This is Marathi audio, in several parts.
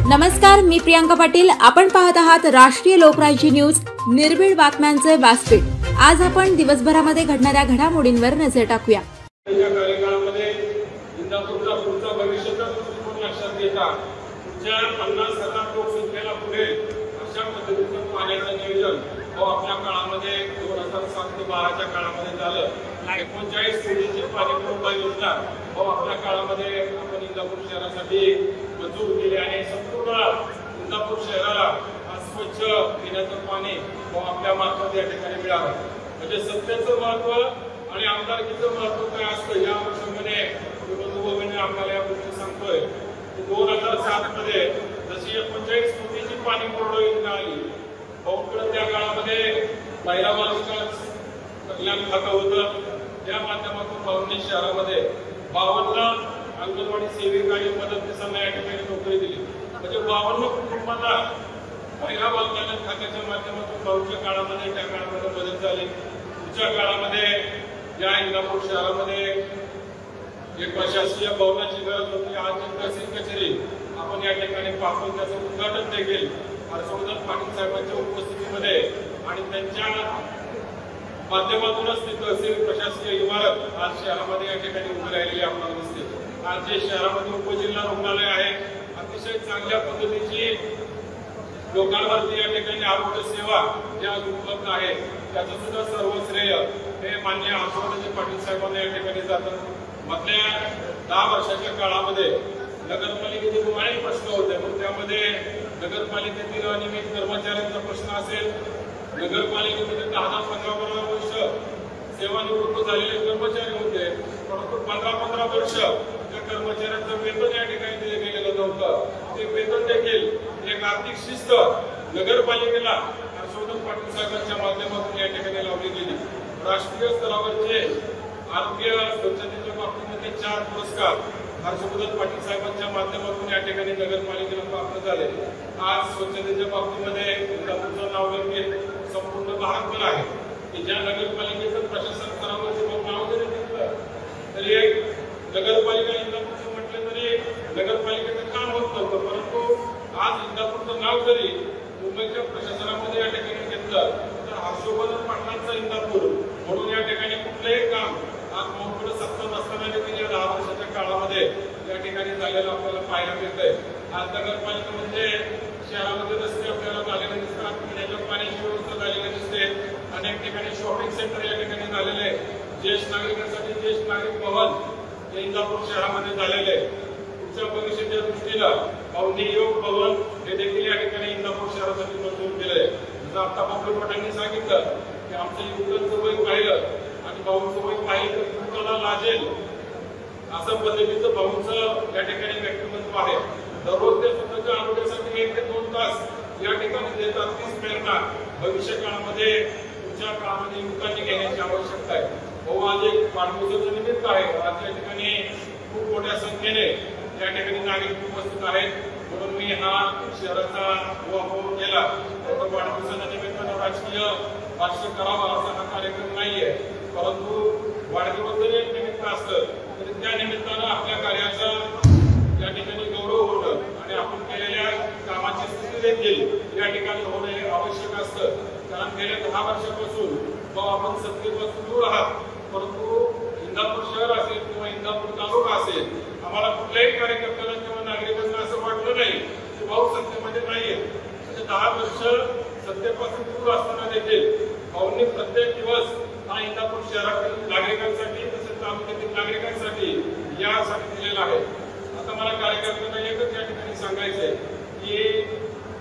नमस्कार, मी प्रियांका पाटील। आपण पाहत आहात राष्ट्रीय लोकराज्य न्यूज, निर्भीड बातम्यांचे व्यासपीठ। आज आपण दिवसभरामध्ये घडणाऱ्या घडामोडींवर नजर टाकूया। आपल्या काळामध्ये 2007 ते 12च्या काळामध्ये झालं। 39 कोटीची पाणीपुरवठा योजना आपल्या काळामध्ये आपण इंदापूर शहरासाठी मंजूर केली आणि संपूर्ण इंदापूर शहराला स्वच्छ पिण्याचं पाणी आपल्या मार्फत या ठिकाणी मिळालं। म्हणजे सत्तेचं महत्व आणि आमदारकीचं महत्व काय असतं या अनुषंगाने बंधुभावांनी आपल्याला या गोष्टी सांगतोय। 2007 मध्ये जशी 39 कोटीची पाणीपुरवठा योजना आली, त्या काळामध्ये महिला बालविकास कल्याण खातं होतं। त्या माध्यमातून भाऊंनी शहरामध्ये 52 अंगणवाडी सेविका आणि मदतनीसांना या ठिकाणी नोकरी दिली। म्हणजे 52 कुटुंबांना महिला बालकल्याण खात्याच्या माध्यमातून भाऊच्या काळामध्ये त्या काळामध्ये मदत झाली। पुढच्या काळामध्ये या इंदापूर शहरामध्ये एक प्रशासकीय भवनाची गरज होती। आज एक तहसील कचेरी आपण या ठिकाणी पाहतो, त्याचं उद्घाटन देखील हर्षवर्धन पाटील साहेबांच्या उपस्थितीमध्ये आणि त्यांच्या माध्यमातूनच ती तहसील प्रशासकीय इमारत आज शहरामध्ये या ठिकाणी उभी राहिलेली आपल्याला दिसते। आज जे शहरामध्ये उपजिल्हा रुग्णालय आहे, अतिशय चांगल्या पद्धतीची लोकांवरती या ठिकाणी आरोग्य सेवा ज्या उपलब्ध आहे, त्याचं सुद्धा सर्व श्रेय हे माननीय हर्षवर्धन पाटील साहेबांना या ठिकाणी जातं। मधल्या 10 वर्षाच्या काळामध्ये नगरपालिकेचे अनेक प्रश्न होते, पण त्यामध्ये नगरपालिकेतील अनियमित कर्मचाऱ्यांचा प्रश्न असेल, नगरपालिकेमध्ये 10-15 वर्ष सेवानिवृत्त झालेले कर्मचारी होते, परंतु 15 वर्ष त्या कर्मचाऱ्यांचं वेतन या ठिकाणी दिले गेलेलं नव्हतं। ते वेतन देखील एक आर्थिक शिस्त नगरपालिकेला हर्षवर्धन पाटील साहेबांच्या माध्यमातून या ठिकाणी लावली गेली। राष्ट्रीय स्तरावरचे आरोग्य स्वच्छतेच्या बाबतीमध्ये 4 पुरस्कार हर्षवर्धन पाटील साहेबांच्या माध्यमातून या ठिकाणी नगरपालिकेला प्राप्त झाले। आज स्वच्छतेच्या बाबतीमध्ये इंदापूरचं नाव घेऊन संपूर्ण भारतभर आहे की ज्या नगरपालिकेचं प्रशासन स्तरावरचं नाव जरी घेतलं तरी एक नगरपालिका इंदापूरचं म्हटलं तरी नगरपालिकेचं काम होत नव्हतं, परंतु आज इंदापूरचं नाव जरी मुंबईच्या प्रशासनामध्ये या ठिकाणी घेतलं तर हर्षवर्धन पाटलांचं इंदापूर म्हणून या ठिकाणी कुठलंही काम आज मोठं सत्ता नसताना देखील या 10 वर्षाच्या काळामध्ये या ठिकाणी झालेलं आपल्याला पाहायला मिळतंय। आज नगरपालिकेमध्ये शहरामध्ये रस्ते आपल्याला झालेले दिसतात, पिण्याच्या पाण्याची व्यवस्था झालेली दिसते, अनेक ठिकाणी शॉपिंग सेंटर या ठिकाणी झालेले, ज्येष्ठ नागरिकांसाठी ज्येष्ठ नागरिक भवन हे इंदापूर शहरामध्ये झालेले। पुढच्या भविष्याच्या दृष्टीनं भाऊंनी योग भवन हे देखील या ठिकाणी इंदापूर शहरासाठी मंजूर केलंय। जसं आता बापू पटांनी सांगितलं की आमचं युवकांचं वय पाहिलं आणि भाऊंचं वय पाहिलं तर युवकाला लाजेल असं पद्धतीचं भाऊंचं या ठिकाणी व्यक्तिमत्व आहे। दररोज ते स्वतःच्या आरोग्यासाठी 1 ते 2 तास या ठिकाणी देतात। तीच प्रेरणा भविष्य काळामध्ये पुढच्या काळामध्ये युवकांनी घेण्याची आवश्यकता आहे। भाऊ आज एक वाढदिवसाचं निमित्त आहे, आज या ठिकाणी खूप मोठ्या संख्येने या ठिकाणी नागरिक उपस्थित आहेत, म्हणून मी हा शहराचा उहापोह केला। वाढदिवसाच्या निमित्तानं राजकीय भाष्य करावा असा हा कार्यक्रम नाहीये, परंतु वाढदिवस जरी एक निमित्त असतं तरी त्या निमित्तानं आपल्या कार्याचा या ठिकाणी गौरव होणं आणि आपण केलेल्या कामाची स्तुती देखील या ठिकाणी होणे आवश्यक असतं। कारण गेल्या 10 वर्षापासून आपण सत्तेपासून दूर आहात, परंतु इंदापूर शहर असेल किंवा इंदापूर तालुका असेल, आम्हाला कुठल्याही कार्यकर्त्याला किंवा नागरिकांना असं वाटलं नाही की भाऊ सत्तेमध्ये नाहीये। म्हणजे 10 वर्ष सत्तेपासून दूर असताना देखील भाऊंनी प्रत्येक दिवस हा इंदापूर शहरातील नागरिकांसाठी तसेच तालुक्यातील नागरिकांसाठी यासाठी दिलेला आहे। आता मला कार्यकर्त्यांना एकच या ठिकाणी सांगायचंय की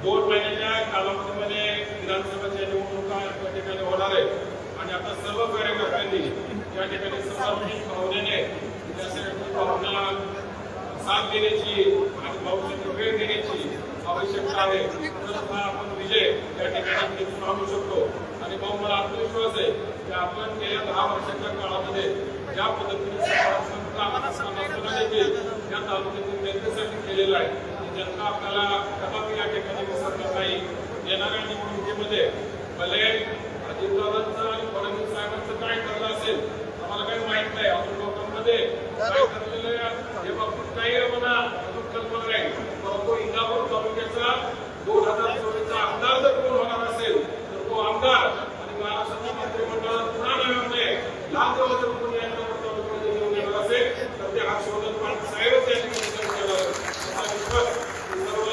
2 महिन्याच्या कालावधीमध्ये विधानसभेच्या निवडणुका या ठिकाणी होणार आहे आणि आता सर्व कार्यकर्त्यांनी या ठिकाणी सर्वांनी भावनेने त्यासाठी भावना साथ देण्याची आणि भाऊसाठी वेळ देण्याची आवश्यकता आहे। तर आपण विजय या ठिकाणी आणू शकतो आणि भाऊ मला आत्मविश्वास आहे की आपण गेल्या 10 वर्षाच्या काळामध्ये ज्या पद्धतीने देखील या तालुक्यातील जनतेसाठी केलेलं आहे, जनता आपल्याला कदापि या ठिकाणी विसरणार नाही। येणाऱ्या निवडणुकीमध्ये भले अजितदादांचं आणि फडणवीस साहेबांचं काय ठरलं असेल आम्हाला काही माहित नाही, आपण लोकांमध्ये काय ठरलेलं हे बाबतीत काही आम्हाला कल्पना नाही, परंतु इंदापूर तालुक्यात 2024चा आमदार जर कोण होणार असेल तर तो आमदार आणि महाराष्ट्राच्या मंत्रिमंडळात पुन्हा नव्याने लाल देवाच्या कोणी येणार असेल तर ते हर्षवर्धन पाटील साहेबच या ठिकाणी केलं असा विश्वास सर्व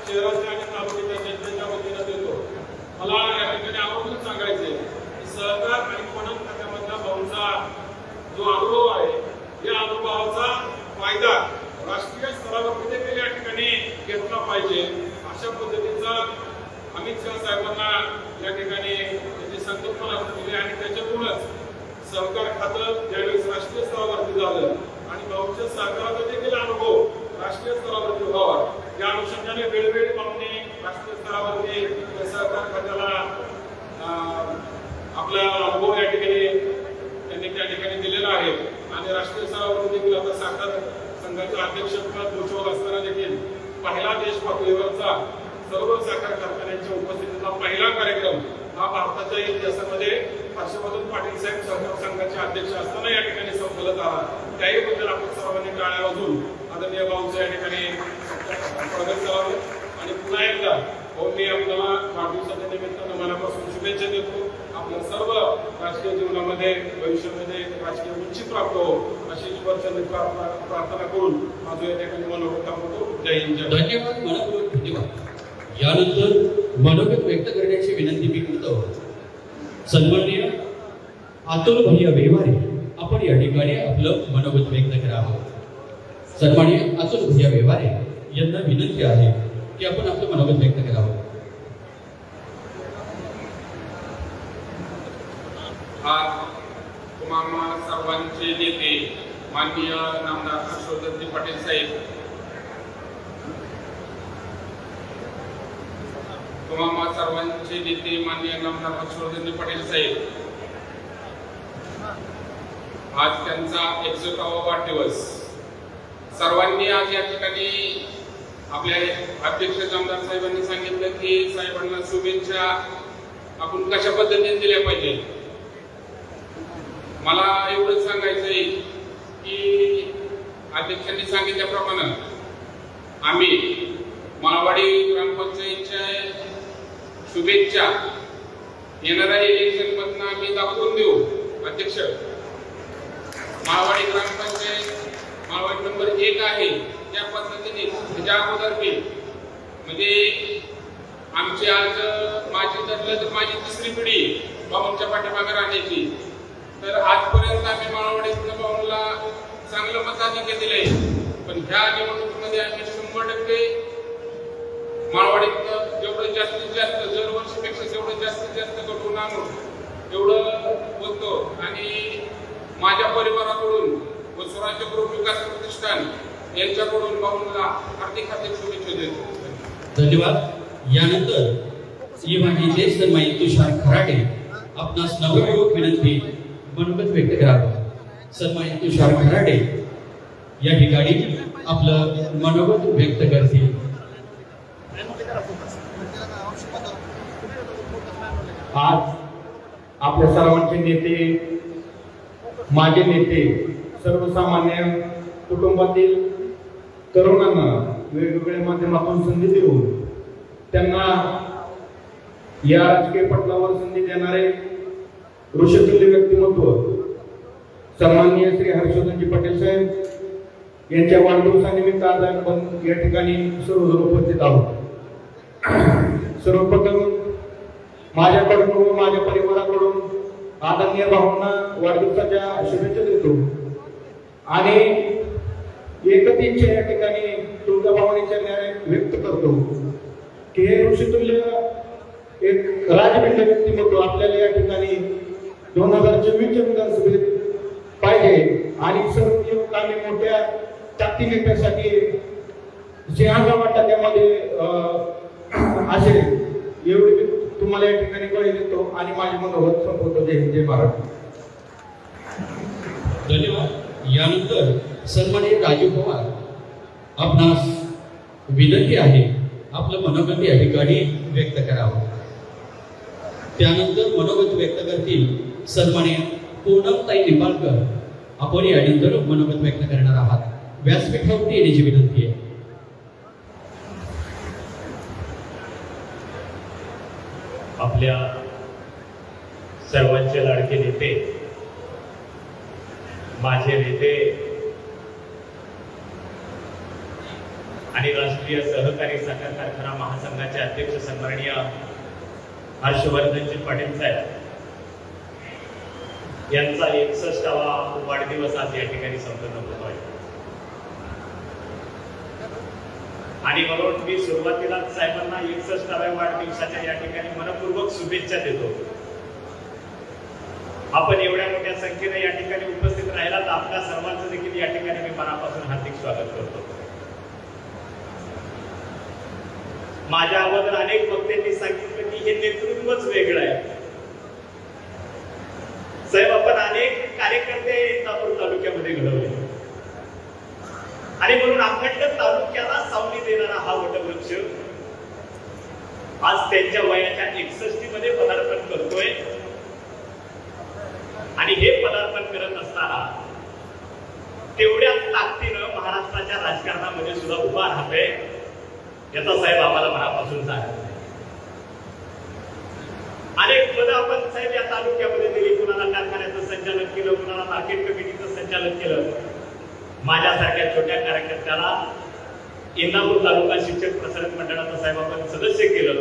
शहराच्या आणि तालुक्याच्या जनतेच्या वतीनं देतो. मला या ठिकाणी आवर्जून सांगायचे की सहकार आणि पणन खात्यामधला भाऊंचा जो अनुभव आहे या अनुभवाचा फायदा राष्ट्रीय स्तरावर देखील या ठिकाणी घेतला पाहिजे. अशा पद्धतीचा अमित शहा साहेबांना या ठिकाणी त्याची संकल्पना दिली आणि त्याच्यातूनच सहकार खातं ज्यावेळेस राष्ट्रीय स्तरावरती झालं आणि भाऊच्या सहकाराचा देखील अनुभव राष्ट्रीय स्तरावरती व्हावा या अनुषंगाने वेळोवेळी भाऊंनी राष्ट्रीय स्तरावरती सहकार खात्याला आपला अनुभव या ठिकाणी त्यांनी त्या ठिकाणी दिलेला आहे आणि राष्ट्रीय स्तरावरती देखील आता साखर संघाच्या अध्यक्षपद भूषवत असताना देखील पहिला देश पातळीवरचा सर्व साखर कारखान्यांच्या उपस्थितीचा पहिला कार्यक्रम हा भारताच्या इतिहासामध्ये हर्षवर्धन पाटील साहेब सहकार संघाचे अध्यक्ष असताना या ठिकाणी संपलत आला. त्याही बद्दल आपण सर्वांनी टाळ्या वाजून आदरणीय भाऊंचं या ठिकाणी स्वागत करावं आणि पुन्हा एकदा भाऊंनी आपल्याला वाढदिवसाच्या निमित्तानं मनापासून शुभेच्छा देतो. आपल्या सर्व राजकीय जीवनामध्ये भविष्यामध्ये राजकीय उंची प्राप्त हो अशी ईश्वरचरणी प्रार्थना करून माझं या ठिकाणी मनोगत थांबवतो. जय हिंद. धन्यवाद, मनपूर्वक धन्यवाद. यानंतर मनोगत व्यक्त करण्याची विनंती मी करतो. सन्माननीय अतुल भैया व्यवहारे आपण या ठिकाणी आपलं मनोगत व्यक्त करावं. सन्माननीय अतुल भैया व्यवहारे यांना विनंती आहे की आपण आपलं मनोगत व्यक्त करावं. आज तुम्हाला सर्वांचे नेते माननीय नामदार हर्षवर्धन पाटील साहेब, तुम्हाला सर्वांचे नेते माननीय नामदार हर्षवर्धन पाटील साहेब, आज त्यांचा 61वा वाढदिवस. सर्वांनी आज या ठिकाणी आपल्या अध्यक्ष आमदार साहेबांनी सांगितलं की साहेबांना शुभेच्छा आपण कशा पद्धतीने दिल्या पाहिजे. मला एवढंच सांगायचंय की अध्यक्षांनी सांगितल्याप्रमाणे आम्ही माळवाडी ग्रामपंचायतच्या शुभेच्छा येणाऱ्या इलेक्शन मधून आम्ही दाखवून देऊ. अध्यक्ष, माळवाडी ग्रामपंचायत माळवाडी नंबर 1 आहे त्या पद्धतीने त्याच्या अगोदर म्हणजे आमची आज माझी धरलं तर माझी 3री पिढी भाऊंच्या पाठीमागे राहण्याची. तर आजपर्यंत आम्ही माळवाडीतल्या भाऊंना चांगलं मताधिक्य दिलंय, पण ह्या निवडणुकीमध्ये आम्ही 100% माळवाडीतलं जेवढं जास्तीत जास्त दरवर्षीपेक्षा जेवढं जास्तीत जास्त घडवून आणू एवढं बोलतो. आणि माझ्या परिवाराकडून व स्वराज्य गृह विकास प्रतिष्ठान यांच्याकडून भाऊंना हार्दिक शुभेच्छा देतो. धन्यवाद. यानंतर येवाडीचे सन्मानित तुषार खराटे आपणास नवपूर्वक विनंती मनोगत व्यक्त करावं. सन्मानित तुषार खराटे या ठिकाणी आपलं मनोगत व्यक्त करतील. आज आपल्या सर्वांचे नेते, माझे नेते, सर्वसामान्य कुटुंबातील तरुणांना वेगवेगळ्या माध्यमातून संधी देऊन त्यांना या राजकीय पटलावर संधी देणारे ऋषितुल्य व्यक्तिमत्व सन्माननीय श्री हर्षवर्धनजी पाटील साहेब यांच्या वाढदिवसानिमित्त आज आपण या ठिकाणी सर्वजण उपस्थित आहोत. सर्वप्रथम माझ्याकडून व माझ्या परिवाराकडून आदरणीय भाऊंना वाढदिवसाच्या शुभेच्छा देतो आणि एकच इच्छा या ठिकाणी तुळजाभवानीच्या न्याय व्यक्त करतो की हे ऋषितुल्य एक राजभिंड व्यक्तिमत्व आपल्याला या ठिकाणी 2024च्या विधानसभेत पाहिजे आणि सर्व युवकांनी मोठ्या ताकदीसाठी सिंहाचा वाटाक्यामध्ये असेल एवढी तुम्हाला या ठिकाणी ग्वाही देतो आणि माझे मनोगत संपवतो. जय हिंद, जय महाराष्ट्र. धन्यवाद. यानंतर सन्माननीय राजू पवार आपणास विनंती आहे आपलं मनोगत या ठिकाणी व्यक्त करावं. त्यानंतर मनोगत व्यक्त करतील सन्माननीय पूनमताई निंबाळकर. आपण यानंतर मनोगत व्यक्त करणार आहात. व्यासपीठावरती येण्याची विनंती आहे. आपल्या सर्वांचे लाडके नेते, माझे नेते आणि राष्ट्रीय सहकारी साखर कारखाना महासंघाचे अध्यक्ष सन्माननीय हर्षवर्धनजी पाटील साहेब यांचा 61वा वाढदिवस आज या ठिकाणी संपन्न होतो आहे. आणि म्हणून मी सुरुवातीला साहेबांना 61व्या वाढदिवसाच्या या ठिकाणी मनपूर्वक शुभेच्छा देतो. आपण एवढ्या मोठ्या संख्येने या ठिकाणी उपस्थित राहिला तर आपल्या सर्वांचं देखील या ठिकाणी मी मनापासून हार्दिक स्वागत करतो. माझ्या अगोदर अनेक वक्त्यांनी सांगितलं की हे नेतृत्वच वेगळं आहे. साहेब, आपण अनेक कार्यकर्ते इंदापूर तालुक्यामध्ये घडवले आणि म्हणून अखंड तालुक्याला सावली देणारा हा वटवृक्ष आज त्यांच्या वयाच्या 61 मध्ये पदार्पण करतोय. आणि हे पदार्पण करत असताना तेवढ्याच ताकदीनं महाराष्ट्राच्या राजकारणामध्ये सुद्धा उभा राहतोय याचा साहेब आम्हाला मनापासून सांगतो. अनेक पद आपण साहेब या तालुक्यामध्ये दिली. कुणाला कारखान्याचं संचालन केलं, कुणाला मार्केट कमिटीचं संचालन केलं. माझ्यासारख्या छोट्या कार्यकर्त्याला इंदापूर तालुका शिक्षक प्रसारक मंडळाचं साहेब आपण सदस्य केलं.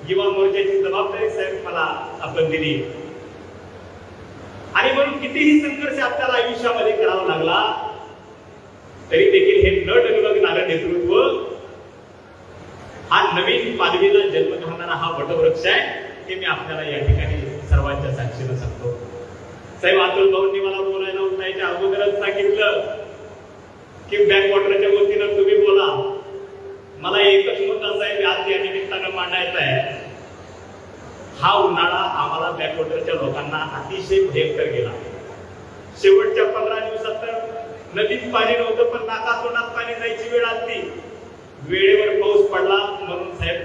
युवा मोर्चाची जबाबदारी साहेब मला आपण दिली. आणि म्हणून कितीही संघर्ष आपल्याला आयुष्यामध्ये करावा लागला तरी देखील हे न डगमगणारं नेतृत्व, हा नवीन पालवीला जन्म घालणारा हा वटवृक्ष आहे हे मी आपल्याला या ठिकाणी सर्वांच्या साक्षीनं सांगतो. साहेब, अतुल भाऊंनी मला बोलायला उठायच्या अगोदरच सांगितलं की बॅकवॉटरच्या वतीनं तुम्ही बोला. मला एकच मुद्दा साहेब आज या निमित्तानं मांडायचा आहे. हा उन्हाळा आम्हाला बॅकवॉटरच्या लोकांना अतिशय भयंकर गेला. शेवटच्या 15 दिवसात तर नदीत पाणी नव्हतं पण नाकातोंडात पाणी जायची वेळ आली. वेळेवर पाऊस पडला म्हणून साहेब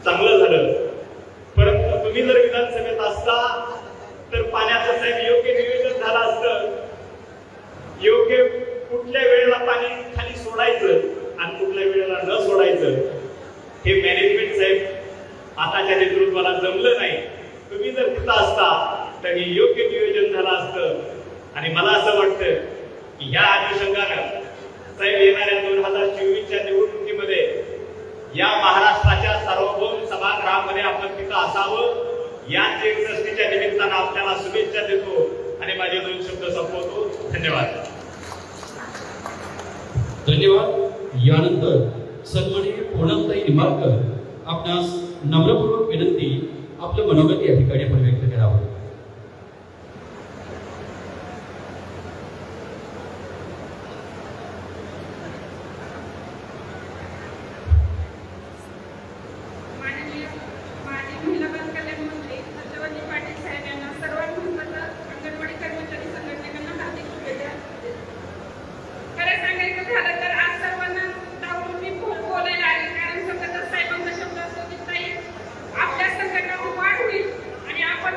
चांगलं झालं. परंतु तुम्ही जर विधानसभेत असता तर पाण्याचं साहेब योग्य नियोजन झालं असतं. योग्य कुठल्या वेळेला पाणी खाली सोडायचं आणि कुठल्या वेळेला न सोडायचं हे मॅनेजमेंट साहेब आताच्या नेतृत्वाला जमलं नाही. तुम्ही जर तिथं असता तर हे योग्य नियोजन झालं असतं. आणि मला असं वाटतं की या अनुषंगानं साहेब येणाऱ्या 2024च्या निवडणुकीमध्ये या महाराष्ट्राच्या सार्वभौम सभागृहामध्ये आपण तिथं असावं. या 61च्या निमित्तानं आपल्याला शुभेच्छा देतो आणि माझे 2 शब्द संपवतो. धन्यवाद. धन्यवाद. यानंतर सन्माननीय पूनमताई निंबाळकर आपणास नम्रपूर्वक विनंती आपलं मनोगत या ठिकाणी आपण व्यक्त करावं. आपल्या संघटना वाढ होईल आणि आपण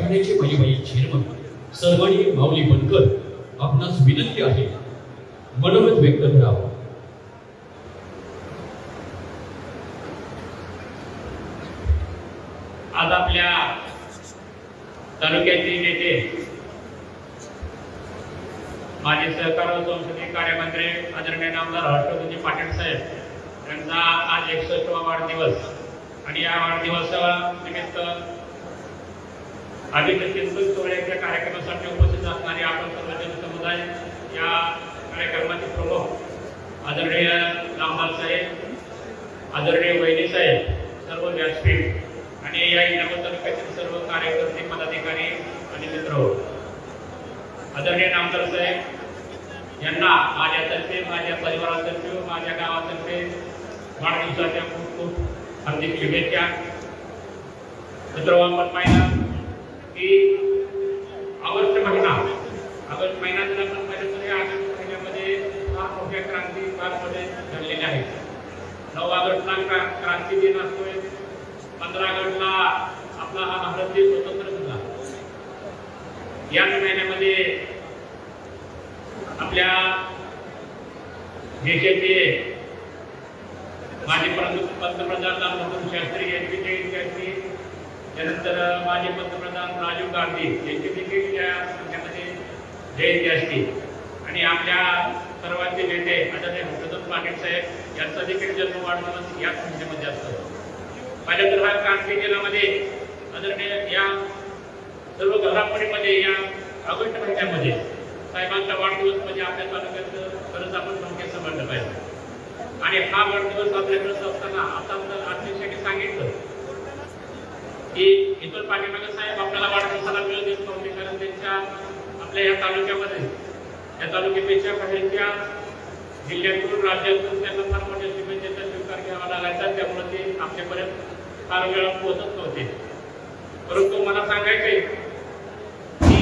कारखान्याचे माजी चेअरमन सन्माननीय माऊली बनकर आपणास विनंती आहे मनोगत व्यक्त करावं. आज आपल्या तालुक्याचे नेते माजी सहकार व संसदीय कार्यमंत्री आदरणीय नामदार हर्षवर्धनजी पाटील साहेब यांचा आज 61वा वाढदिवस आणि या वाढदिवसानिमित्त आदित्य चिंतन सोहळ्याच्या कार्यक्रमासाठी उपस्थित असणारे आपण सर्व जनसमुदाय, या कार्यक्रमाचे प्रमुख आदरणीय नामदार साहेब, आदरणीय वैनी साहेब, सर्व व्यासपीठ आणि या नगर तालुक्यातील सर्व कार्यकर्ते, पदाधिकारी आणि मित्र, आदरणीय नामदार साहेब यांना माझ्यातर्फे, माझ्या परिवारातर्फे, माझ्या गावातर्फे वाढदिवसाच्या खूप खूप हार्दिक शुभेच्छा. मित्र, आपण पाहिलं की ऑगस्ट महिना जर आपण पाहिलं तर या ऑगस्ट महिन्यामध्ये फार मोठ्या क्रांती भारतमध्ये घडलेल्या आहेत. 9 ऑगस्टला क्रांती दिन असतोय, 15 ऑगस्टला आपला हा भारत देश स्वतंत्र झाला. या महिन्यामध्ये आपल्या देशाचे माजी पंतप्रधान लालबहादूर शास्त्री यांची जयंती असते. त्यानंतर माजी पंतप्रधान राजीव गांधी यांची देखील या संख्येमध्ये जयंती असते. आणि आपल्या सर्वांचे नेते आदरणीय हर्षवर्धन पाटील साहेब यांचा देखील जन्म वाढदिवस या संख्येमध्ये असतो. माझ्या तर हा क्रांती दिनामध्ये आदरणीय या सर्व घडामोडीमध्ये या ऑगस्ट महिन्यामध्ये साहेबांचा वाढदिवस म्हणजे आपल्या तालुक्याचं खरंच आपण संख्या समजलं पाहिजे. आणि हा वाढदिवस साजरा करत असताना आता अध्यक्षांनी सांगितलं की इतर पाठीमागे साहेब आपल्याला वाढदिवसाला वेळ देत नव्हते, कारण त्यांच्या आपल्या या तालुक्यामध्ये, या तालुक्यापेक्षा बाहेरच्या जिल्ह्यातून, राज्यातून त्यांना फार मोठ्या शुभेच्छेचा स्वीकार घ्यावा लागायचा. त्यामुळे ते आपल्यापर्यंत फार वेळा पोहोचत नव्हते. परंतु मला सांगायचंय की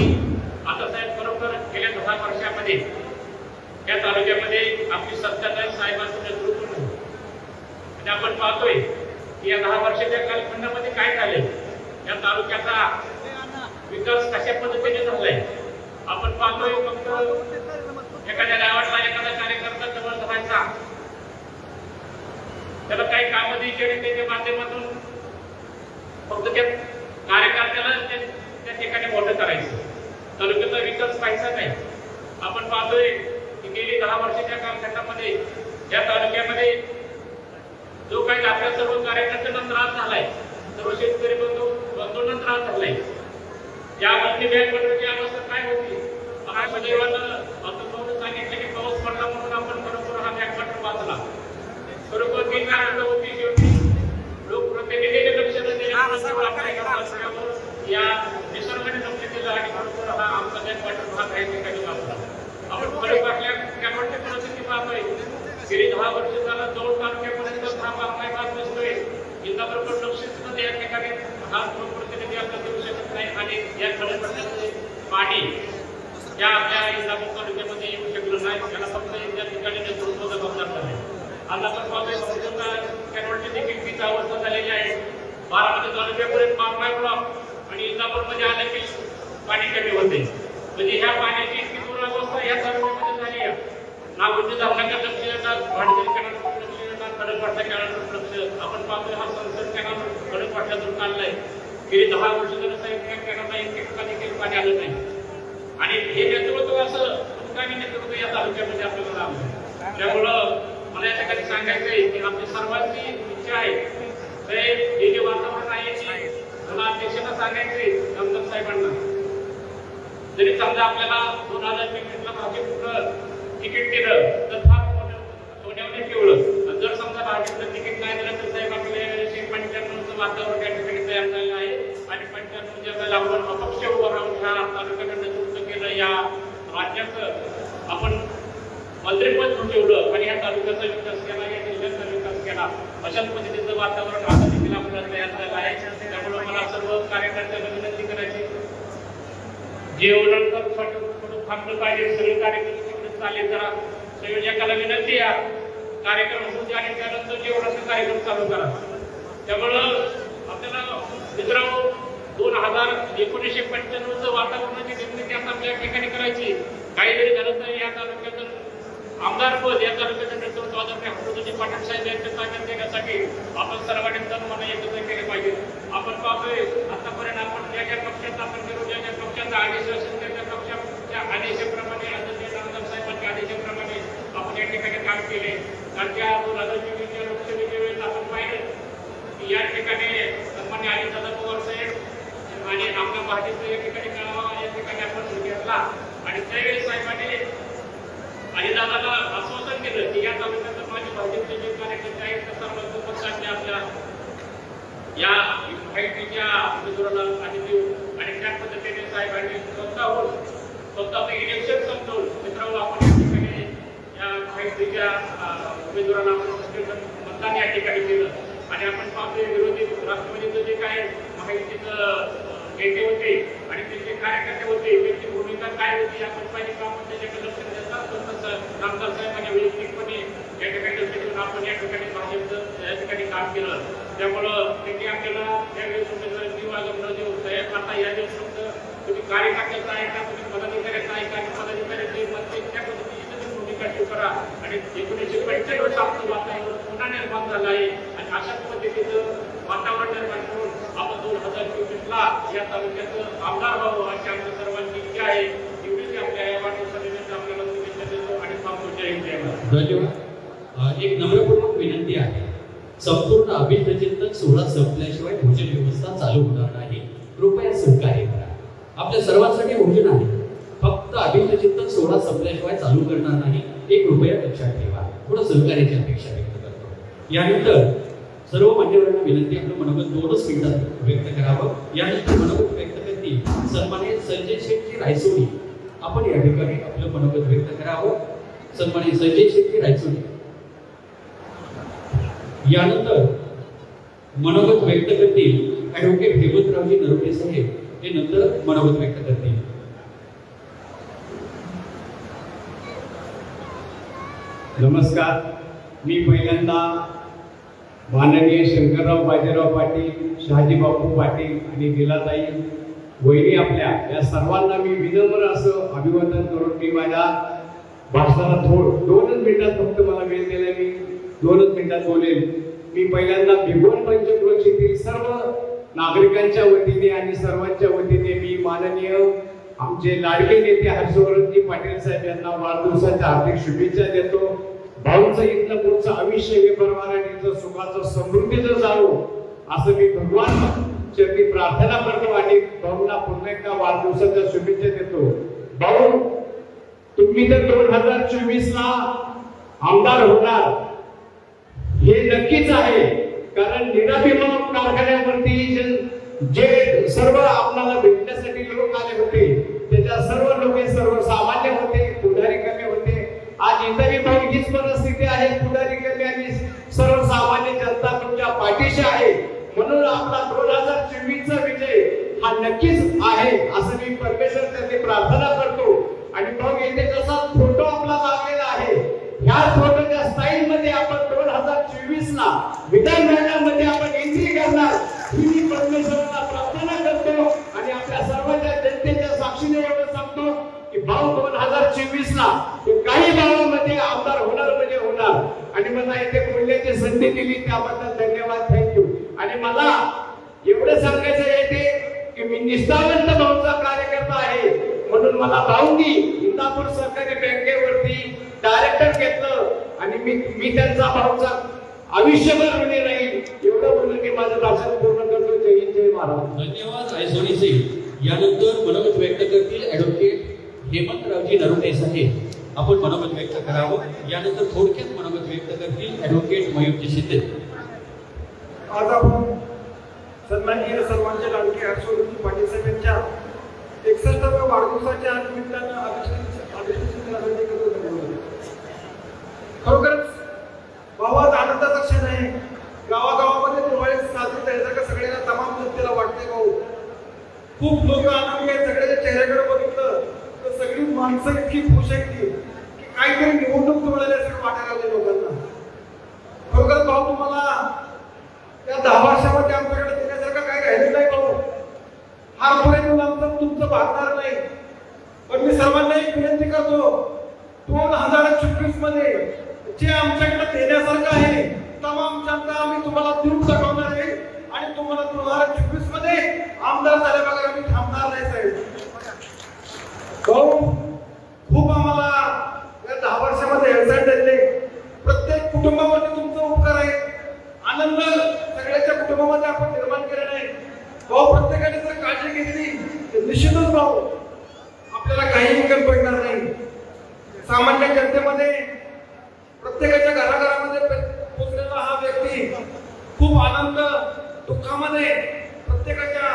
आता साहेब बरोबर गेल्या 10 वर्षामध्ये या तालुक्यामध्ये आपली सत्ताधारी साहेबांचं नेतृत्व नाही. म्हणजे आपण पाहतोय की या 10 वर्षाच्या कालखंडामध्ये काय झालंय, या तालुक्याचा विकास कशा पद्धतीने झालाय आपण पाहतोय. फक्त एखाद्या गावातला एखादा कार्यकर्ता जवळ धरायचा, त्याला काही कामं द्यायची आणि त्याच्या माध्यमातून फक्त त्या कार्यकर्त्याला त्या ठिकाणी मोठं करायचं, तालुक्याचा विकास व्हायचा नाही. आपण पाहतोय की गेली 10 वर्षाच्या कालखंडामध्ये या तालुक्यामध्ये जो काही आपल्या सर्व कार्यकर्त्यांना त्रास झालाय, सर्व शेतकरी बंधूंना त्रास झालाय. या मल्टीबॅग मंडळाची अवस्था काय होती, महादेवानं सांगितलं की पाऊस पडला म्हणून आपण बरोबर हा बॅकवॉटर वाचला. बरोबर ती कारण होती. शेवटी लोकप्रतिनिधीने लक्ष न दिल्यामुळे या निसर्गाने लक्ष दिलं आणि बरोबर हा आमचा बॅकवॉटर भाग काही ठिकाणी वाचला. आपण परत आपल्या बॅकवॉटरची परिस्थिती पाहतोय. गेली 10 वर्ष झाला जवळ तालुक्यापर्यंत हा भाग नसतोय. इंदापूरकडे लक्षच न या ठिकाणी हा लोकप्रतिनिधी आपला देऊ शकत नाही. आणि या खडकपट्ट्याचे पाणी या आपल्या इंदापूर तालुक्यामध्ये येऊ शकलं नाही. त्याला फक्त या ठिकाणी नेतृत्व जबाबदार झाले. आज आपण पाहतोय कॅनॉलची देखील तीच अवस्था झालेली आहे. बारामती तालुक्यापर्यंत मारमाय ब्लॉक आणि इंदापूरमध्ये आले की पाणी कमी होते. म्हणजे ह्या पाण्याची इतकी दुरावस्था या तालुक्यामध्ये झाली आहे. नागोजी धरणाकडे लक्ष येतात, भांडवली कॅनॉलकडे लक्ष येतात, खडकवासला कॅनॉलकडे लक्ष. आपण पाहतोय हा संसद कॅनॉल खडकवासल्यातून काढलाय. गेली 10 वर्ष झालं साहेब या कॅनॉलला एक ठिकाणी देखील पाणी आलं नाही. आणि हे नेतृत्व असं तुमकामी नेतृत्व या तालुक्यामध्ये आपल्याला लाभलं. त्यामुळं मला या ठिकाणी सांगायचंय की आपली सर्वांची इच्छा आहे साहेब, हे जे वातावरण आहे मला अध्यक्षांना सांगायचंय, आमदार साहेबांना, जरी समजा आपल्याला 2023ला भाजपनं तिकीट दिलं तर फार सोन्याने पिवळं. जर समजा भाजपनं तिकीट नाही दिलं तर साहेब आपल्या 95% वातावरण त्या ठिकाणी तयार झालेलं आहे. आणि 95 आपण अपक्ष उभं राहून ह्या तालुक्याकडे नेतृत्व केलं. या राज्याचं आपण मंत्रिपद ठेवलं आणि ह्या तालुक्याचा विकास केला, या जिल्ह्याचा विकास केला. अशाच पद्धतीचं वातावरण आता देखील आपल्याला तयार झालं आहे. त्यामुळे मला सर्व कार्यकर्त्यांना विनंती करायची, जेवणानंतर थोडं थांबलं पाहिजे. सगळे कार्यक्रम चालेल, जरा संयोजकाला विनंती या कार्यक्रम होऊ द्या आणि त्यानंतर जेवणाचा कार्यक्रम चालू करा. त्यामुळं आपल्याला मित्रांनो 2000 1995 वातावरणाची निर्मिती आता आपल्या ठिकाणी करायची. काही जरी झालं तर या तालुक्यात आमदार पद या तालुक्याच्या नेतृत्वात हनुजी पाटील साहेब यांच्या ताब्यात देण्यासाठी आपण सर्वांनी तन मन एकत्र केले पाहिजे. आपण पाहतोय आतापर्यंत आपण ज्या ज्या पक्षात आपण करू, ज्या ज्या पक्षाचा आदेश असेल त्या त्या पक्षाच्या आदेशाप्रमाणे आदरणीय नामदार साहेबांच्या आदेशाप्रमाणे आपण या ठिकाणी काम केले. कालच्या 2024 लोकसभेच्या वेळेस आपण पाहिलं की या ठिकाणी सन्मान्य अजितदादा पवार साहेब आणि आपल्या भाजपचा या ठिकाणी मेळावा या ठिकाणी आपण घेतला आणि त्यावेळेस साहेबांनी अजितदादाला आश्वासन दिलं की या तालुक्यात माझे भाजपचे जे कार्यकर्ते आहेत त्या सर्व पक्षांनी आपल्या या माहितीच्या उमेदवाराला आणि देऊ आणि त्या पद्धतीने साहेबांनी स्वतःचं इलेक्शन समजून मित्रांनो आपण या ठिकाणी या माहितीच्या उमेदवाराला आपण मतदान या ठिकाणी केलं. आणि आपण पाहतोय विरोधी राष्ट्रवादीचं जे काय माहितीचं नेते होते आणि त्यांचे कार्यकर्ते होते त्यांची भूमिका काय होती आपण पाहिजे का आपण त्याच्याकडे लक्ष देतात. नामदार साहेबांनी वैयक्तिकपणे या ठिकाणी लक्ष देऊन आपण या ठिकाणी भाजपचं या ठिकाणी काम केलं. त्यामुळं त्यांनी आपल्याला त्यावेळेस उमेदवारी वागम न देऊ साहेब आता यावेळेस फक्त तुम्ही कार्यकर्त्याचा आहे का तुम्ही पदाधिकाऱ्याचा आहे का आणि पदाधिकाऱ्याचे मत त्या पद्धतीची तुम्ही भूमिका स्वीकारा. आणि 1995 सालचं वातावरण पुन्हा निर्माण झालं आहे आणि अशा पद्धतीचं वातावरण निर्माण करून आपण 2024ला या तालुक्याचं आमदार व्हावं अशी आमच्या सर्वांची इच्छा आहे. एवढीच आपल्या या वाढदिवसानिमित्त आपल्याला शुभेच्छा देतो आणि थांबतो. जय हिंद जय महाराष्ट्र. धन्यवाद. एक नम्रपूर्वक विनंती आहे, संपूर्ण अभिष्टचिंतन सोहळा संपल्याशिवाय भोजन व्यवस्था चालू होणार नाही. कृपया सहकार्य करा. आपल्या सर्वांसाठी भोजन आहे, फक्त अभिष्टचिंतन सोहळा संपल्याशिवाय चालू करणार नाही. एक रुपया लक्षात ठेवा. थोडं सहकार्याची अपेक्षा व्यक्त करतो. यानंतर सर्व मान्यवरांना विनंती, आपलं मनोगत 2च मिनिटात व्यक्त करावं. यानंतर मनोगत व्यक्त करतील सन्माननीय संजय शेट्टी रायसोनी. आपण या ठिकाणी आपलं मनोगत व्यक्त करावं. सन्माननीय संजय शेट्टी रायसोनी. यानंतर मनोगत व्यक्त करतील ॲडव्होकेट हेमंतरावजी नरोटे साहेब. हे नंतर मनोगत व्यक्त करतील. नमस्कार. मी पहिल्यांदा माननीय शंकरराव बाजीराव पाटील, शहाजी बापू पाटील आणि लीलाताई वहिनी आपल्या या सर्वांना मी विनम्र असं अभिवादन करून मी माझ्या भाषणाला 2च मिनिटात फक्त मला वेळ दिला, मी 2च मिनिटात बोलेल. मी पहिल्यांदा भिगवण पंचक्रोश येथील सर्व नागरिकांच्या वतीने आणि सर्वांच्या वतीने मी माननीय आमचे लाडके नेते हर्षवर्धनजी पाटील साहेब यांना वाढदिवसाच्या हार्दिक शुभेच्छा देतो. भाऊंचं इथलं पुढचं आयुष्य हे परमानंदीचं सुखाचं समृद्धीचं जावो असं मी भगवान चरणी प्रार्थना करतो आणि भाऊंना पुन्हा एकदा वाढदिवसाच्या शुभेच्छा देतो. भाऊ, तुम्ही तर 2024ला आमदार होणार हे नक्कीच आहे, कारण निराभिमान कारखान्यावरती जे सर्व आपल्याला भेटण्यासाठी लोक आले होते त्याच्या सर्व लोक सर्वसामान्य होते, पुढारी कमी होते. आज इथंही भाऊ हीच परिस्थिती आहे, पुढारी कमी आणि सर्वसामान्य जनता तुमच्या पाठीशी आहे. म्हणून आपला 2024चा विजय हा नक्कीच आहे असं मी परमेश्वर त्यांनी प्रार्थना करतो. आणि भाऊ येथे जसा फोटो आपला लागलेला आहे ह्या फोटोच्या स्टाईल मध्ये आपण 2024ला विधानमंडळामध्ये आपण एंट्री करणार ही मी परमेश्वराला प्रार्थना करतो. आणि आपल्या सर्वांच्या जनतेच्या साक्षीने एवढं सांगतो की भाऊ 2024ला काही गावामध्ये आमदार होणार म्हणजे होणार. आणि मला इथे बोलण्याची संधी दिली त्याबद्दल धन्यवाद, थँक्यू. आणि मला एवढं सांगायचं येते की मी निष्ठावंत भाऊचा कार्यकर्ता आहे, म्हणून मला भाऊंनी इंदापूर सहकारी बँकेवरती डायरेक्टर घेतलं आणि मी त्यांचा भाऊचा आयुष्यभर ऋणी राहील एवढं बोलून मी माझं भाषण पूर्ण करतो. जय हिंद जय महाराज. धन्यवाद रायसोनी सिंग. यानंतर मनोगत व्यक्त करतील ॲडव्होकेट हेमंतरावजी नरोटे साहेब. आपण मनोगत व्यक्त करावं. यानंतर थोडक्यात मनोगत व्यक्त करतील ॲडव्होकेट मयूरजी शिंदे. आज आपण सन्माननीय सर्वांचे लाडके हर्षवर्धनजी पाटील साहेब यांच्या 61व्या वाढदिवसाच्या निमित्तानं खरोखरच भावात आनंदाचा क्षण आहे. गावागावामध्ये दिवाळी साजरी त्याच्यासारखं सगळ्यांना तमाम जनतेला वाटते. भाऊ खूप लोक आनंदी आहेत. सगळ्याच्या चेहऱ्याकडे बघितलं तर सगळी माणसं इतकी खुश आहेत की काहीतरी निवडणूक जुळल्यासारखं वाटायला लागले लोकांना. खरोखर भाऊ तुम्हाला त्या 10 वर्षामध्ये आमच्याकडे देण्यासारखं काय राहिलं नाही. भाऊ हा पुढे सर्वांना एक विनंती करतो, 2026 मध्ये जे आमच्याकडे देण्यासारखं आहे तमाम जनता आम्ही तुम्हाला देऊन दाखवणार आहे आणि तुम्हाला 2026 मध्ये आमदार झाल्या बघा आम्ही थांबणार नाही साहेब. खूप आम्हाला या 10 वर्षामध्ये रिझल्ट दिले. प्रत्येक कुटुंबामध्ये तुमचा उपकार आहे. आनंद सगळ्याच्या कुटुंबामध्ये आपण निर्माण केला नाही. प्रत्येकाने जर काळजी घेतली तर निश्चितच भाऊ आपल्याला काही कमी पडणार नाही. सामान्य जनतेमध्ये प्रत्येकाच्या घराघरामध्ये पोचलेला हा व्यक्ती खूप आनंद दुःखामध्ये प्रत्येकाच्या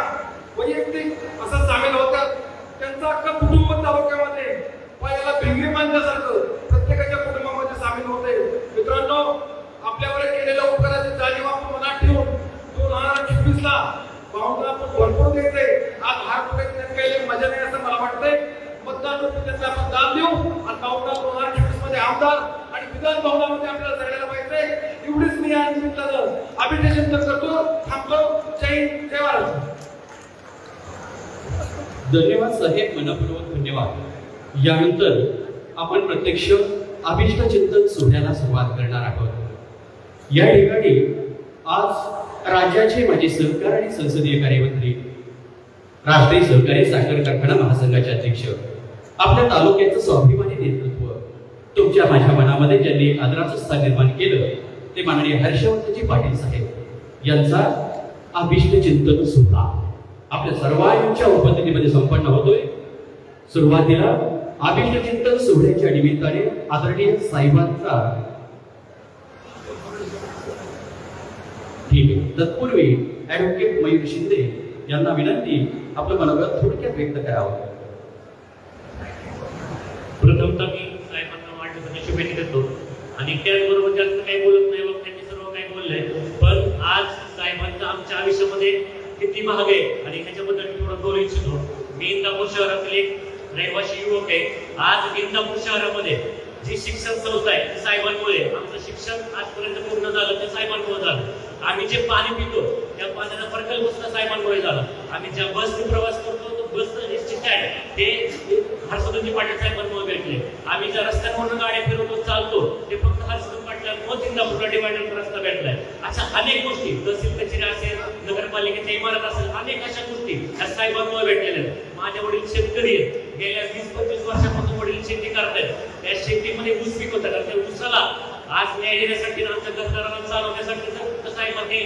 वैयक्तिक असं सामील होतात. त्यांचा अख्खा कुटुंब तालुक्यामध्ये पायाला भिंगरी बांधल्यासारखं प्रत्येकाच्या कुटुंबामध्ये सामील होते. मित्रांनो, आपल्यावर केलेल्या उपकाराची जाणीव आपण मनात ठेवून 2026 ला भावना आपण भरपूर द्यायचे. आज हात उठवण्यात काही मजा नाही असं मला वाटतंय. मतदान रुपये आपण दान देऊ आणि भावना 2026 मध्ये आमदार आणि विधान भवनामध्ये आपल्याला सगळ्याला पाहिजे. एवढीच मी या निमित्तानं अभिनंदन करतो. थांबतो. जय हिंद, जय भारत. धन्यवाद साहेब, मनपूर्वक धन्यवाद. यानंतर आपण प्रत्यक्ष अभिष्ट चिंतन सोहळ्याला सुरुवात करणार आहोत. या ठिकाणी आज राज्याचे माजी सहकार आणि संसदीय कार्यमंत्री, राष्ट्रीय सहकारी साखर कारखाना महासंघाचे अध्यक्ष, आपल्या तालुक्याचं स्वाभिमानी नेतृत्व तुमच्या माझ्या मनामध्ये ज्यांनी आदराचं स्थान निर्माण केलं ते माननीय हर्षवर्धनजी पाटील साहेब यांचा अभिष्ट चिंतन सोहळा आपल्या सर्वांच्या उपस्थितीमध्ये संपन्न होतोय. सुरुवातीला अभिष्ट चिंतन सोहळ्याच्या निमित्ताने आदरणीय साहेबांचा ठीक आहे. तत्पूर्वी ऍडव्होकेट मयूर शिंदे यांना विनंती आपलं मनोगत थोडक्यात व्यक्त करावं. प्रथमतः मी साहेबांना वाढदिवसाच्या शुभेच्छा देतो आणि त्याचबरोबर जास्त काही बोलत नाही, मग त्यांनी सर्व काही बोललंय. पण आज साहेबांचं आमच्या आयुष्यामध्ये किती महाग आहे आणि ह्याच्याबद्दल मी थोडं बोलू इच्छितो. मी इंदापूर शहरातील एक रहिवासी युवक आहे. आज इंदापूर शहरामध्ये जी शिक्षण संस्था आहे ती साहेबांमुळे, आमचं शिक्षण आजपर्यंत पूर्ण झालं ते साहेबांमुळे झालं. आम्ही जे पाणी पितो त्या पाण्याचा प्रकल्प सुद्धा साहेबांमुळे झाला. आम्ही ज्या बसने प्रवास करतो तो बसचं स्टँड ते हर्षवर्धनजी पाटील साहेबांमुळे भेटले. आम्ही ज्या रस्त्यांवरून गाड्या फिरवतो चालतो ते फक्त हर्षवर्धन पाटलांमुळे इंदापूरला डिवायडर रस्ता भेटलाय. अशा अनेक गोष्टी, तहसील कचेरी असेल, नगरपालिकेची इमारत असेल, अनेक अशा गोष्टी या साहेबांमुळे भेटलेल्या आहेत. माझे वडील शेतकरी आहेत. गेल्या 20-25 वर्षापासून वडील शेती करतायत. त्या शेतीमध्ये ऊस पिकवतात आणि त्या ऊसाला आज न्याय देण्यासाठी आमच्या घरदारांना चालवण्यासाठी जर साहेबांनी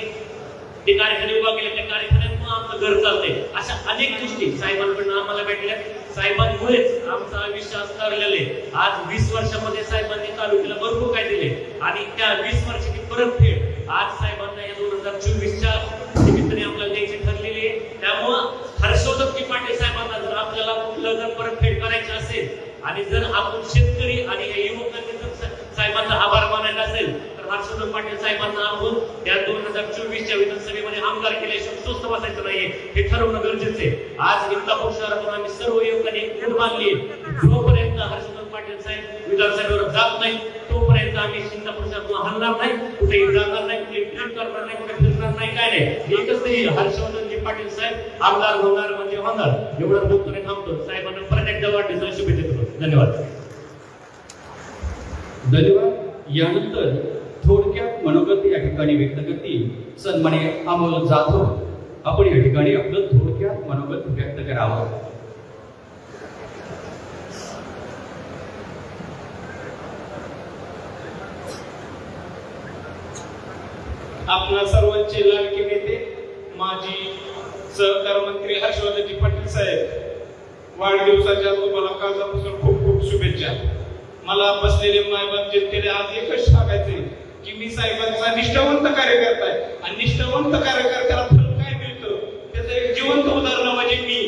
ते कारखाने उभा केले, त्या कारखान्यातून आमचं घर चालतंय. अशा अनेक गोष्टी साहेबांकडून आम्हाला भेटल्या. साहेबांमुळेच आमचा विश्वास ठरलेला आहे. आज 20 वर्षामध्ये साहेबांनी तालुक्याला भरपूर काय दिले आणि त्या 20 वर्षाची परतफेड आज साहेबांना या 2024च्या निमित्ताने आपल्याला द्यायची ठरलेली आहे. त्यामुळं हर्षवर्धनजी पाटील साहेबांना जर आपल्याला कुठलं जर परतफेड करायची असेल आणि जर आपण शेतकरी आणि युवकांनी जर साहेबांचा आभार मानायचा असेल तर हर्षवर्धन पाटील साहेबांना आपण त्या 2024च्या विधानसभेमध्ये आमदार केल्याशिवाय स्वस्त बसायचं नाहीये हे ठरवणं गरजेचं आहे. आज इंदापूर शहरातून आम्ही सर्व युवकांनी एक मानली, जोपर्यंत हर्षवर्धन पाटील साहेब विधानसभेवर जात नाही तोपर्यंत आम्ही इंदापूर शहरातून हलणार नाही, कुठेही जाणार नाही, कुठे ट्रिप करणार नाही, कुठे फिरणार नाही, काय नाही. एकच नाही, हर्षवर्धनजी पाटील साहेब आमदार होणार म्हणजे होणार. एवढं बोलतोय थांबतो. साहेबांना परत एकदा वाढदिवसाच्या शुभेच्छा देतो. धन्यवाद. धन्यवाद. यानंतर थोडक्यात मनोगत या ठिकाणी व्यक्त करतील सन्माननीय अमोल जाधव. आपण या ठिकाणी आपलं थोडक्यात मनोगत व्यक्त करावं. आपल्या सर्वांचे लाडके नेते माजी सहकार मंत्री हर्षवर्धनजी पाटील साहेब, वाढदिवसाच्या तुम्हाला काळजापासून खूप खूप शुभेच्छा. मला बसलेले मायबाप जनतेला आज एकच सांगायचे की मी साहेबांचा निष्ठावंत कार्यकर्ता आहे आणि निष्ठावंत कार्यकर्त्याला फल काय मिळतं त्याचं एक जिवंत उदाहरण म्हणजे मी.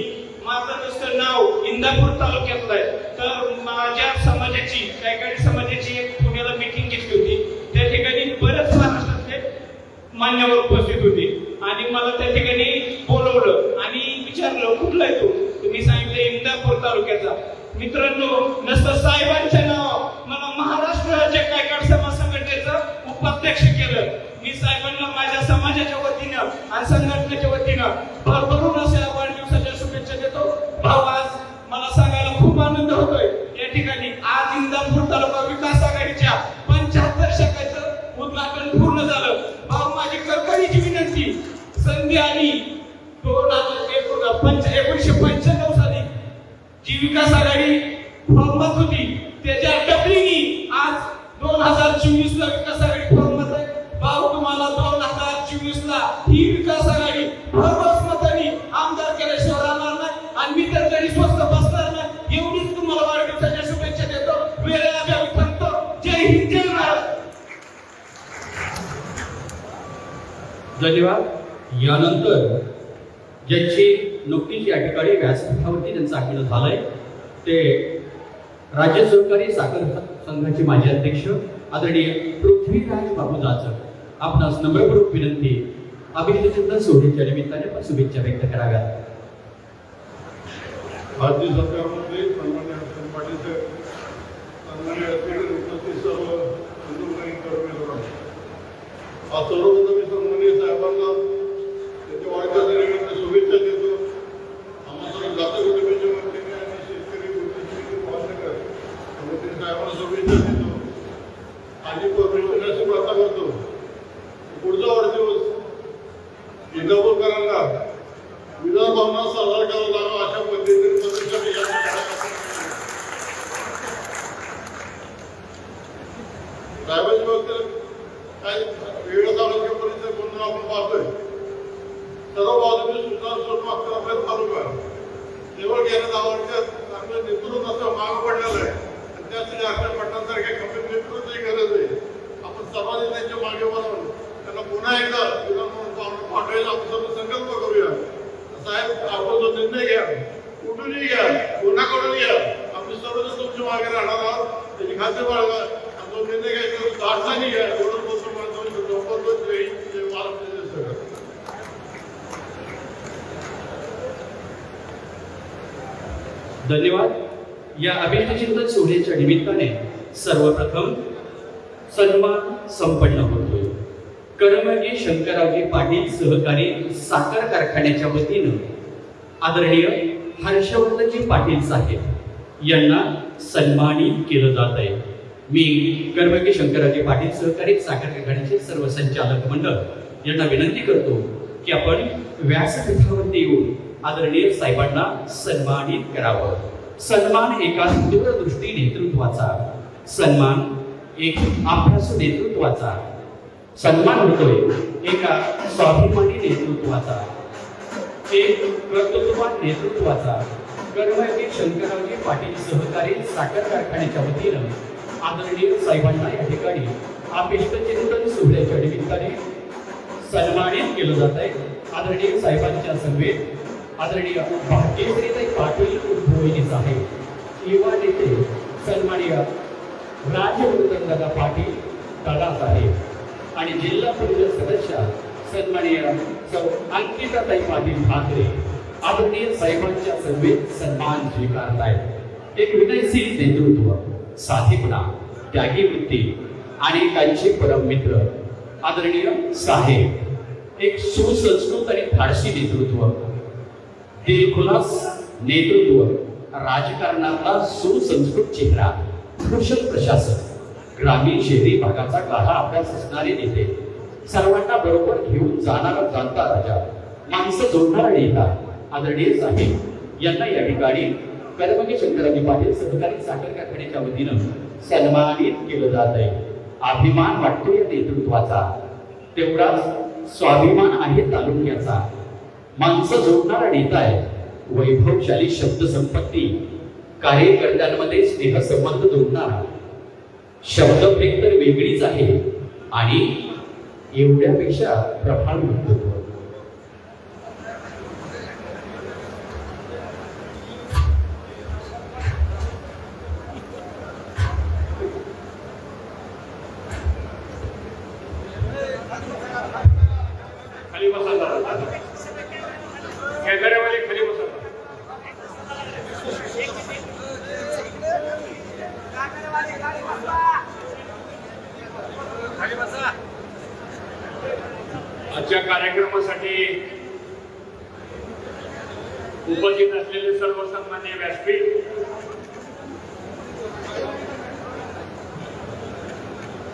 माझं नुसतं नाव इंदापूर तालुक्यातलं आहे तर माझ्या समाजाची काही समाजाची एक पुण्याला मीटिंग घेतली होती. त्या ठिकाणी बरेच महाराष्ट्रातले मान्यवर उपस्थित होते आणि मला त्या ठिकाणी बोलवलं आणि विचारलं कुठला आहे तो. मी सांगितलं इंदापूर तालुक्याचा. मित्रांनो, नसतं साहेबांचं नाव मला महाराष्ट्राच्या काय समाज संघटनेचं उपाध्यक्ष केलं. मी साहेबांना माझ्या समाजाच्या वतीनं आणि संघटनेच्या वतीनं भरभरून अशा वाढदिवसाच्या शुभेच्छा देतो. भाऊ, आज मला सांगायला खूप आनंद होतो 1995 साली जी विकास आघाडी फॉर्मात होती त्याच्या डबलिंग आज 2024 ला विकास आघाडी फॉर्मात आहे. भाऊ तुम्हाला 2024 ला ही विकास आघाडी भरघोस मतांनी आमदार केल्याशिवाय राहणार नाही आणि मी तर कधी स्वस्त बसणार नाही. एवढीच तुम्हाला वाढदिवसाच्या शुभेच्छा देतो. वेळेला आम्ही थांबतो. जय हिंद जय महाराष्ट्र. धन्यवाद. यानंतर ज्यांची नुकतीच या ठिकाणी व्यासपीठावरती त्यांचं आगमन झालंय ते राज्य सहकारी साखर संघाचे माजी अध्यक्ष आदरणीय पृथ्वीराज बाबू जाचक. आपणास नम्रपूर्वक विनंती अभिनंदन सोहळ्याच्या निमित्ताने पण शुभेच्छा व्यक्त कराव्यात. भारतीय सरकारमध्ये सन्मान्य हसन पाटील साहेब, सन्मान्य उपस्थित सर्व हिंदुस्थानी कर्मचारी, आज सर्वप्रथम मी सन्मान्य साहेबांना त्यांच्या वाढदिवसानिमित्त शुभेच्छा देतो. आम्हा सर्व जात कुटुंबाच्या वतीने आणि शेतकरी मंत्री साहेबांना शुभेच्छा देतो आणि परमेश्वराची प्रार्थना करतो पुढचा वाढदिवस इंदापूरकरांना विधान भवनात साजरा करावा लागला अशा पद्धतीने साहेबांची वक्तव्य काय वेगळं तालुक्या परिसर म्हणून आपण पाहतोय. सर्व बाजूने सूचना सोडून मागचा आपल्या तालुका निवड घेण्यात आवडतं चांगलं नेतृत्व नसतं माग पडलेलं आहे आणि त्यासाठी आपल्या पटणासारख्या खंबीर नेतृत्वाची गरज आहे. आपण सर्वांनी त्यांच्या मागे बनवून त्यांना पुन्हा एकदा विधान म्हणून पाठवायला आपण सर्व संकल्प करूया. साहेब आपण जो निर्णय घ्या कुठूनही घ्या कोणाकडून घ्या आम्ही सर्वजण तुमच्या मागे राहणार आहोत. त्याची खात्री बाळगा आणि जो निर्णय घ्यायचा धाडसाने घ्या. एवढं बोलतो धन्यवाद. या अभिनंदन सोहळ्याच्या निमित्ताने सर्वप्रथम सन्मान संपन्न होतोय. कर्मगी शंकररावजी पाटील सहकारी साखर कारखान्याच्या वतीनं आदरणीय हर्षवर्धनजी पाटील साहेब यांना सन्मानित केलं जात आहे. मी कर्मगी शंकररावजी पाटील सहकारी साखर कारखान्याचे सर्व संचालक मंडळ यांना विनंती करतो की आपण व्यासपीठावरती येऊन आदरणीय साहेबांना सन्मानित करावं. सन्मान एका दूरदृष्टी नेतृत्वाचा, सन्मान एक अभ्यासू नेतृत्वाचा, सन्मान होतोय एका स्वाभिमानी नेतृत्वाचा, एक कर्तृत्ववान नेतृत्वाचा. कर्मगी शंकररावजी पाटील सहकारी साखर कारखान्याच्या वतीनं आदरणीय साहेबांना या ठिकाणी अभिनंदन सोहळ्याच्या निमित्ताने सन्मानित केलं जात आहे. आदरणीय साहेबांच्या समवेत आदरणीय भाग्यश्रीताई पाटील उद्भवणी साहेब, युवा नेते सन्माननीय राजवर्धनदादा पाटील दादा साहेब आणि जिल्हा परिषद सदस्य सन्माननीय सौ अंकिताताई पाटील ठाकरे आदरणीय साहेबांच्या समवेत सन्मान स्वीकारत आहेत. एक विनयशील नेतृत्व, साधेपणा, त्यागी वृत्ती, अनेकांचे परम मित्र आदरणीय साहेब, एक सुसंस्कृत आणि धाडसी नेतृत्व, दिलखुलास नेतृत्व, राजकारणातला सुसंस्कृत चेहरा, कुशल प्रशासन, ग्रामीण शहरी भागाचा गाढा अभ्यास असणारे नेते, सर्वांना बरोबर घेऊन जाणारा जाणता राजा, माणसं जोडणारा नेता आदरणीय साहेब यांना या ठिकाणी कर्मगी शंकररावजी पाटील सहकारी साखर कारखान्याच्या वतीनं सन्मानित केलं जात आहे. अभिमान वाटतो या नेतृत्वाचा, तेवढाच स्वाभिमान आहे तालुक्याचा. माणसं जोडणारा नेता आहे, वैभवशाली शब्द संपत्ती, कार्यकर्त्यांमध्ये स्नेहसंबंध जोडणारा. शब्दफेक तर वेगळीच आहे आणि एवढ्यापेक्षा प्रभावी वक्तव्य. खाली बसा, कॅमेऱ्यामध्ये खाली बसा. आजच्या कार्यक्रमासाठी उपस्थित असलेले सर्व सन्मान्य व्यासपीठ,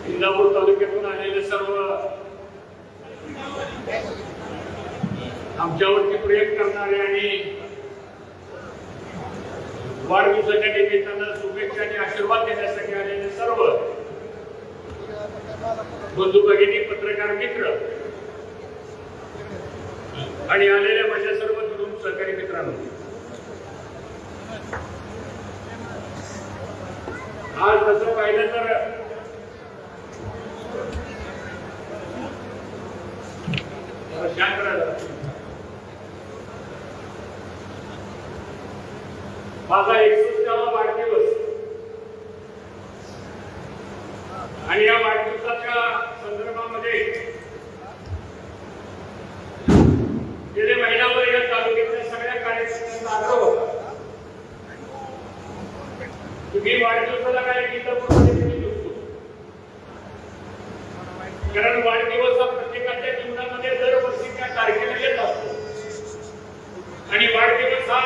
इंदापूर तालुक्यातून आलेले सर्व आमच्यावरती प्रेम करणारे आणि वाढदिवसाच्या निमित्तानं शुभेच्छा आणि आशीर्वाद देण्यासाठी आलेले सर्व बंधू भगिनी, पत्रकार मित्र आणि आलेल्या माझ्या सर्व तरुण सहकारी मित्रांनो, आज तसं पाहिलं तर शांत राहा. माझा 61वा वाढदिवस आणि या वाढदिवसाच्या संदर्भामध्ये गेले महिनाभर या तालुक्यातल्या सगळ्या कार्यकर्त्यांचा आग्रह होता. तुम्ही वाढदिवसाला काय केलं कारण वाढदिवस हा प्रत्येकाच्या जीवनामध्ये दरवर्षी त्या तारखेला येत असतो आणि वाढदिवस हा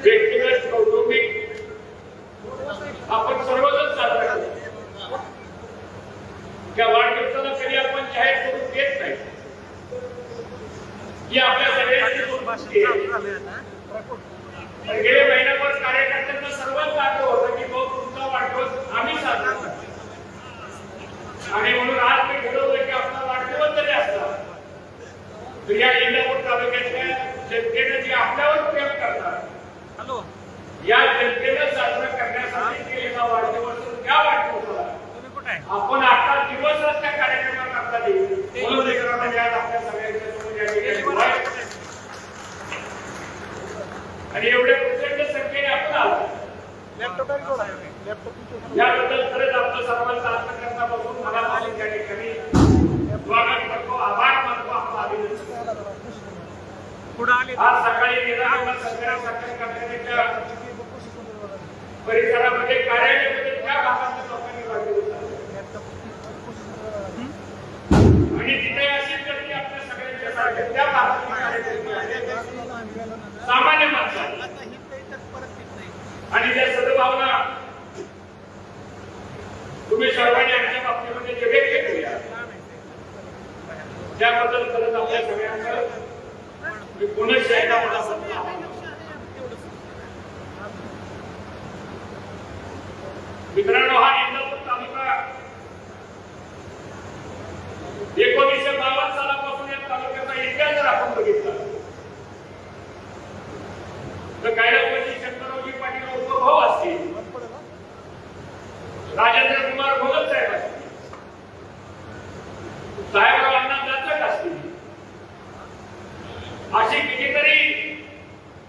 व्यक्तिगत कौटुंबिक आपण सर्वजण साजरा करतो. त्या वाढदिवसाला कधी आपण जाहीर करून देत नाही ही आपल्या सगळ्यांची गेले महिन्याभर कार्यकर्त्यांना सर्वांचा आग्रह होता की भाऊ तुमचा वाढदिवस आम्ही साजरा करतो आणि म्हणून आज मी ठरवलं की आपला वाढदिवस जरी असला तर या इंदापूर तालुक्यातल्या जनतेने जी आपल्यावर प्रेम करतात या जनतेला साजरा करण्यासाठी केलेला वाढदिवस त्या वाढदिवसाला आपण आता दिवसच त्या कार्यक्रमाकरता देऊ म्हणून आपल्या सगळ्यांच्या समोर या ठिकाणी आणि एवढ्या प्रचंड संख्येने आपण आलो याबद्दल खरंच आपलं सर्वांचा आत्मकर्तापासून मला त्या ठिकाणी स्वागत करतो, आभार मानतो, आपलं अभिनंदन. आज सकाळी निरागमन संग्राम साखर कारखान्याच्या परिसरामध्ये कार्यालयामध्ये त्या भागातल्या लोकांनी वाढदिवस आणि तिथे अशी गर्दी आपल्या सगळ्यांच्या सारख्या त्या भागातल्या कार्यकर्ते सामान्य माणसं आणि त्या सद्भावना तुम्ही सर्वांनी आमच्या बाबतीमध्ये जे व्यक्त केल्या त्याबद्दल खरंच आपल्या सगळ्यांना मी पुन्हा एकदा मित्रांनो, हा इंदापूर तालुका 1952 सालापासून या तालुक्याचा इतिहास जर आपण बघितला तर कैलासवासी शंकररावजी पाटील उपभाऊ असतील, राजेंद्र कुमार भोगत साहेब असतील, साहेबराव अण्णा जाचक असतील, अशी कितीतरी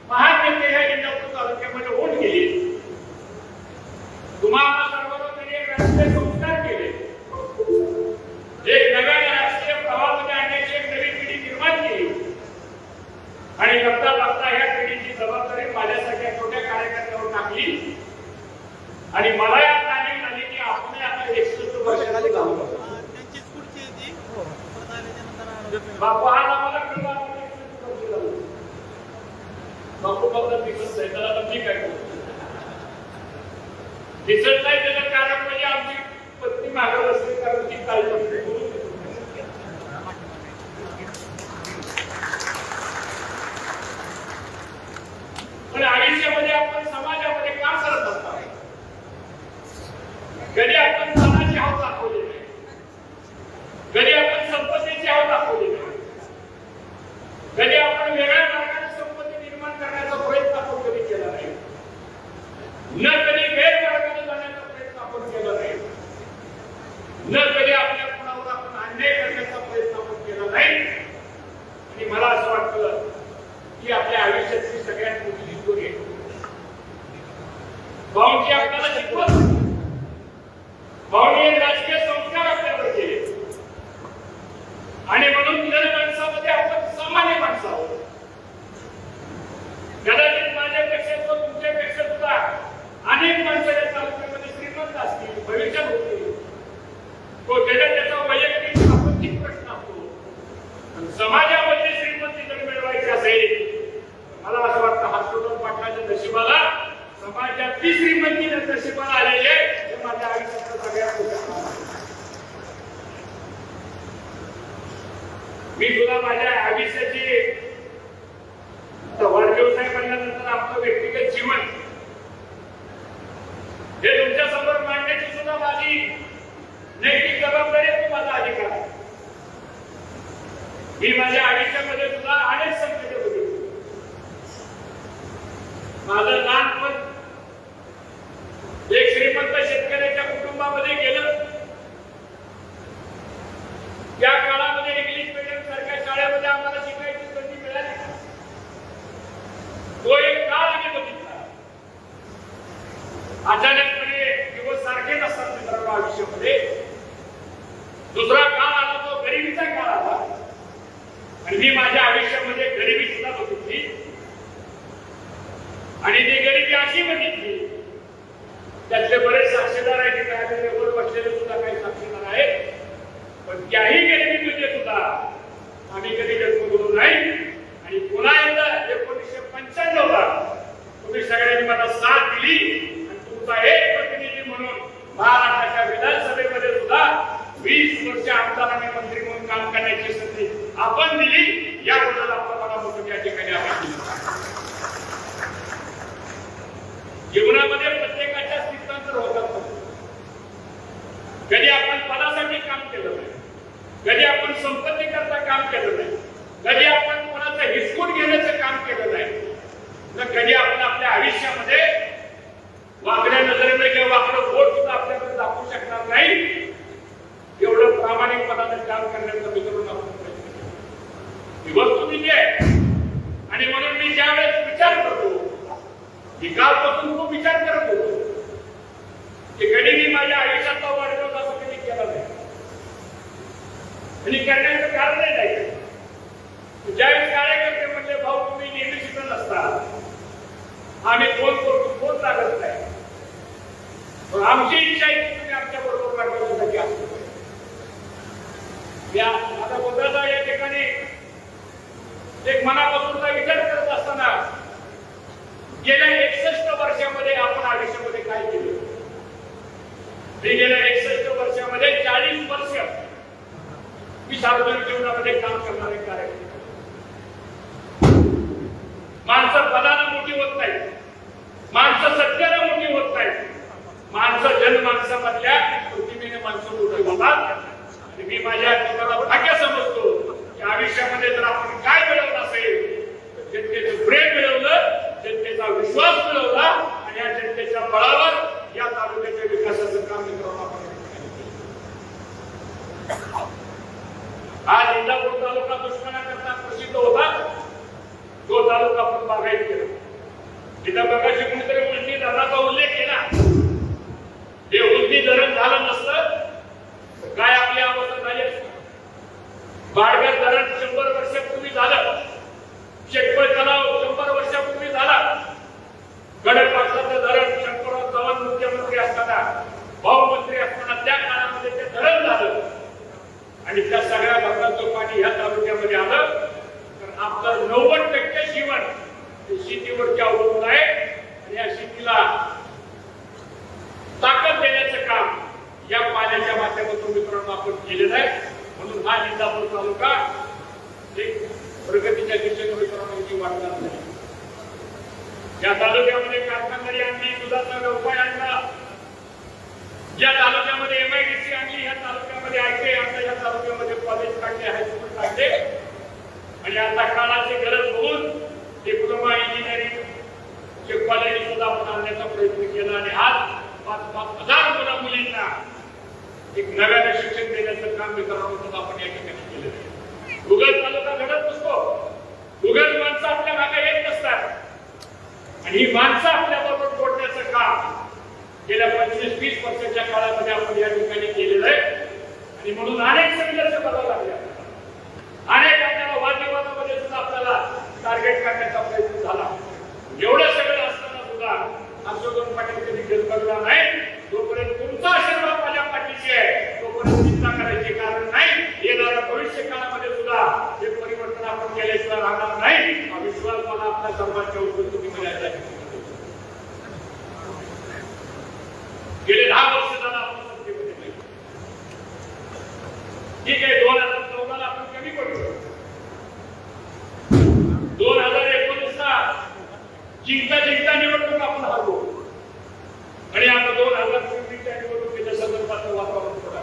महान नेते ह्या इंदापूर तालुक्यामध्ये होऊन गेली. तुम्हाला सर्वांना त्यांनी एक राष्ट्रीय संस्कार केले, एक नव्या राष्ट्रीय प्रवाहामध्ये आणण्याची एक नवी पिढी निर्माण केली आणि करता करता ह्या पिढीची जबाबदारी माझ्यासारख्या छोट्या कार्यकर्त्यावर टाकली आणि मला या जाणीव झाली की आपण आता 61 वर्षाखाली काम करतो. बापू हा आम्हाला कळला बापू फक्त दिसत नाही, त्याला नक्की काय दिसत नाही त्याचं कारण म्हणजे आमची पत्नी मागत असते कारण ती काय करते. पण आयुष्यामध्ये आपण समाजामध्ये काम करत असतो, कधी आपण धनाची हाव दाखवली नाही, कधी आपण संपत्तीची हाव दाखवली नाही, कधी आपण वेगळ्या मार्गाने संपत्ती निर्माण करण्याचा प्रयत्न आपण कधी केला नाही, न कधी गैरमार्गाने जाण्याचा प्रयत्न आपण केला नाही, न कधी आपल्या कुणावर आपण अन्याय करण्याचा प्रयत्न आपण केला नाही. आणि मला असं वाटतं की आपल्या आयुष्यातली सगळ्यात मोठी गोष्ट आहे भाऊंची आपल्याला शिकवत भाऊंनी राजकीय संस्कार आपल्यावर केले आणि म्हणून जर माणसामध्ये आपण सामान्य माणसं आहोत. कदाचित माझ्यापेक्षा तो तुमच्यापेक्षा सुद्धा अनेक माणसं या तालुक्यामध्ये श्रीमंत असतील, भविष्यात होतील, तो त्याचा वैयक्तिक सामाजिक प्रश्न असतो. समाजामध्ये श्रीमंती जर मिळवायची असेल मला असं वाटतं हर्षवर्धन पाटलाच्या नशिबाला समाजातली श्रीमंती नशिबाला आलेली आहे हे माझ्या आयुष्यातलं सगळ्यात मोठं. मी सुद्धा माझ्या आयुष्याची वाढदिवस आहे म्हणल्यानंतर आपलं व्यक्तिगत जीवन जीवन हे तुमच्या समोर मांडण्याची सुद्धा माझी नैतिक जबाबदारी आहे, माझा अधिकार आहे. मी माझ्या आयुष्यामध्ये सुद्धा अनेक संकट होते. माझं लहानपण एक श्रीमंत शेतकऱ्याच्या कुटुंबामध्ये गेलं. त्या काळामध्ये इंग्लिश मीडियम सारख्या शाळेमध्ये आम्हाला शिकायची संधी मिळाली. तो एक काळ आम्ही बघितला. अचानकपणे दिवस सारखे नसतात मित्रांनो आयुष्यामध्ये. दुसरा काळ आला, तो गरिबीचा काळ आला. आणि मी माझ्या आयुष्यामध्ये गरिबी सुद्धा बघितली. आणि ती गरिबी अशी बघितली, त्यातले बरेच साक्षीदार आहेत, वर बसलेले सुद्धा काही साक्षीदार आहेत. पण त्याही गरिबीमध्ये सुद्धा आम्ही कधी जन्मलो नाही. आणि पुन्हा एकदा 1995 ला तुम्ही सगळ्यांनी मला साथ दिली आणि तुमचा एक प्रतिनिधी म्हणून महाराष्ट्राच्या विधानसभेमध्ये सुद्धा 20 वर्ष आमदार आणि मंत्री म्हणून काम करण्याची संधी आपण दिली. याबद्दल आपण मला मोठं या ठिकाणी आभार दिला. जीवनामध्ये प्रत्येकाच्या स्थित्यांतर होतात. कधी आपण पदासाठी काम केलं नाही, कधी आपण संपत्ती करता काम केलं नाही, कधी आपण कोणाचं हिसकून घेण्याचं काम केलं नाही, तर कधी आपण आपल्या आयुष्यामध्ये वाकड्या नजरेने किंवा वाकडं बोट सुद्धा आपल्याकडे दाखवू शकणार नाही. एवढं प्रामाणिकपणाने काम करण्याचा मित्रांनो आपण प्रयत्न केला. ही वस्तुस्थिती आहे. आणि म्हणून मी ज्यावेळेस विचार करतो, विकासपासून खूप विचार करत होतो की कधी मी माझ्या आयुष्याचा वाढदिवस असं कधी केला नाही. आणि करण्याचं कारण नाही. ज्यावेळेस कार्यकर्ते म्हणले भाऊ तुम्ही नेहमी शिकत नसता, आम्ही फोन करतो, फोन लागत नाही. आमची इच्छा आहे की तुम्ही आमच्या बरोबर वाढदिवसासाठी असतो. आता बोधाचा या ठिकाणी एक मनापासूनचा विचार करत असताना गेल्या 61 वर्षामध्ये आपण आयुष्यामध्ये काय केलं. मी गेल्या 61 वर्षामध्ये 40 वर्ष मी सार्वजनिक जीवनामध्ये काम करणारे कार्यकर्ते. माणसं पदाला मोठी होत नाही, माणसं सत्याला मोठी होत नाही, माणसं जनमानसामधल्या प्रतिमेने माणसं मोठी होतात. आणि मी माझ्या जीवनाला भाग्य समजतो की आयुष्यामध्ये जर आपण काय मिळवलं असेल, जनतेचं प्रेम मिळवलं, जनतेचा विश्वास मिळवला आणि या जनतेच्या बळावर या तालुक्याच्या विकासाचं काम मित्रांनो आपण आज इंदापूर तालुका दुष्काळाकरता प्रसिद्ध होता. तो तालुका आपण बागायत केला. तिथं बघायची कुणीतरी उलटी धरणाचा उल्लेख केला. हे उलटी धरण झालं नसतं तर काय आपली अवस्था झाली असती. बाडगर धरण 100 वर्षापूर्वी झालं. शेकपळ तलाव 100 वर्षापूर्वी झाला. गडपाटलाचं धरण शंकरराव चव्हाण मुख्यमंत्री असताना, भाऊमंत्री असताना त्या काळामध्ये ते धरण झालं. आणि त्या सगळ्या धरणाचं पाणी ह्या तालुक्यामध्ये आलं. तर आपलं 90% जीवन शेतीवरती अवलंबून आहे. आणि या शेतीला ताकद देण्याचं काम या पाण्याच्या माध्यमातून मित्रांनो आपण केलेलं आहे. म्हणून हा इंदापूर तालुका एक प्रगतीच्या दिशेने मित्रांनो वाढणार नाही. या तालुक्यामध्ये कारखानदारी आणली, दुधाचा व्यवसाय आणला, या तालुक्यामध्ये MIDC आणली, या तालुक्यामध्ये ITI आणलं, या तालुक्यामध्ये कॉलेज काढले, हायस्कूल काढले. आणि आता काळाची गरज होऊन डिप्लोमा इंजिनिअरिंग कॉलेज सुद्धा आपण आणण्याचा प्रयत्न केला. आणि आज 5,000 मुलींना एक नव्याने शिक्षण देण्याचं काम मित्रांनो आपण या ठिकाणी केलेलं आहे. उगाच तालुका घडत नसतो, उगाच माणसं आपल्या मागे येत नसतात. आणि ही माणसं आपल्याबरोबर जोडण्याचं काम गेल्या 25-30 वर्षाच्या काळामध्ये आपण या ठिकाणी केलेलं आहे. आणि म्हणून अनेक संघर्ष करावे लागले. अनेक आपल्याला वादविवादामध्ये सुद्धा आपल्याला टार्गेट करण्याचा प्रयत्न झाला. एवढं सगळं असताना सुद्धा हर्षवर्धन पाटील कधी गजबजला नाही. जोपर्यंत तुमचा आशीर्वाद माझ्या पाठीशी आहे तोपर्यंत चिंता करायचे कारण नाही. येणाऱ्या भविष्य काळामध्ये सुद्धा हे परिवर्तन आपण केल्याशिवाय राहणार नाही. हा विश्वास मला आपल्या सर्वांच्या उपस्थितीमध्ये आहे. गेले 10 वर्ष झालं आपण सत्तेमध्ये नाही. ठीक आहे, 2014 आपण कमी पडलो. 2019 जिंकता निवडणूक आपण हरलो आणि आता 2024च्या निवडणुकीच्या संदर्भात वातावरण थोडा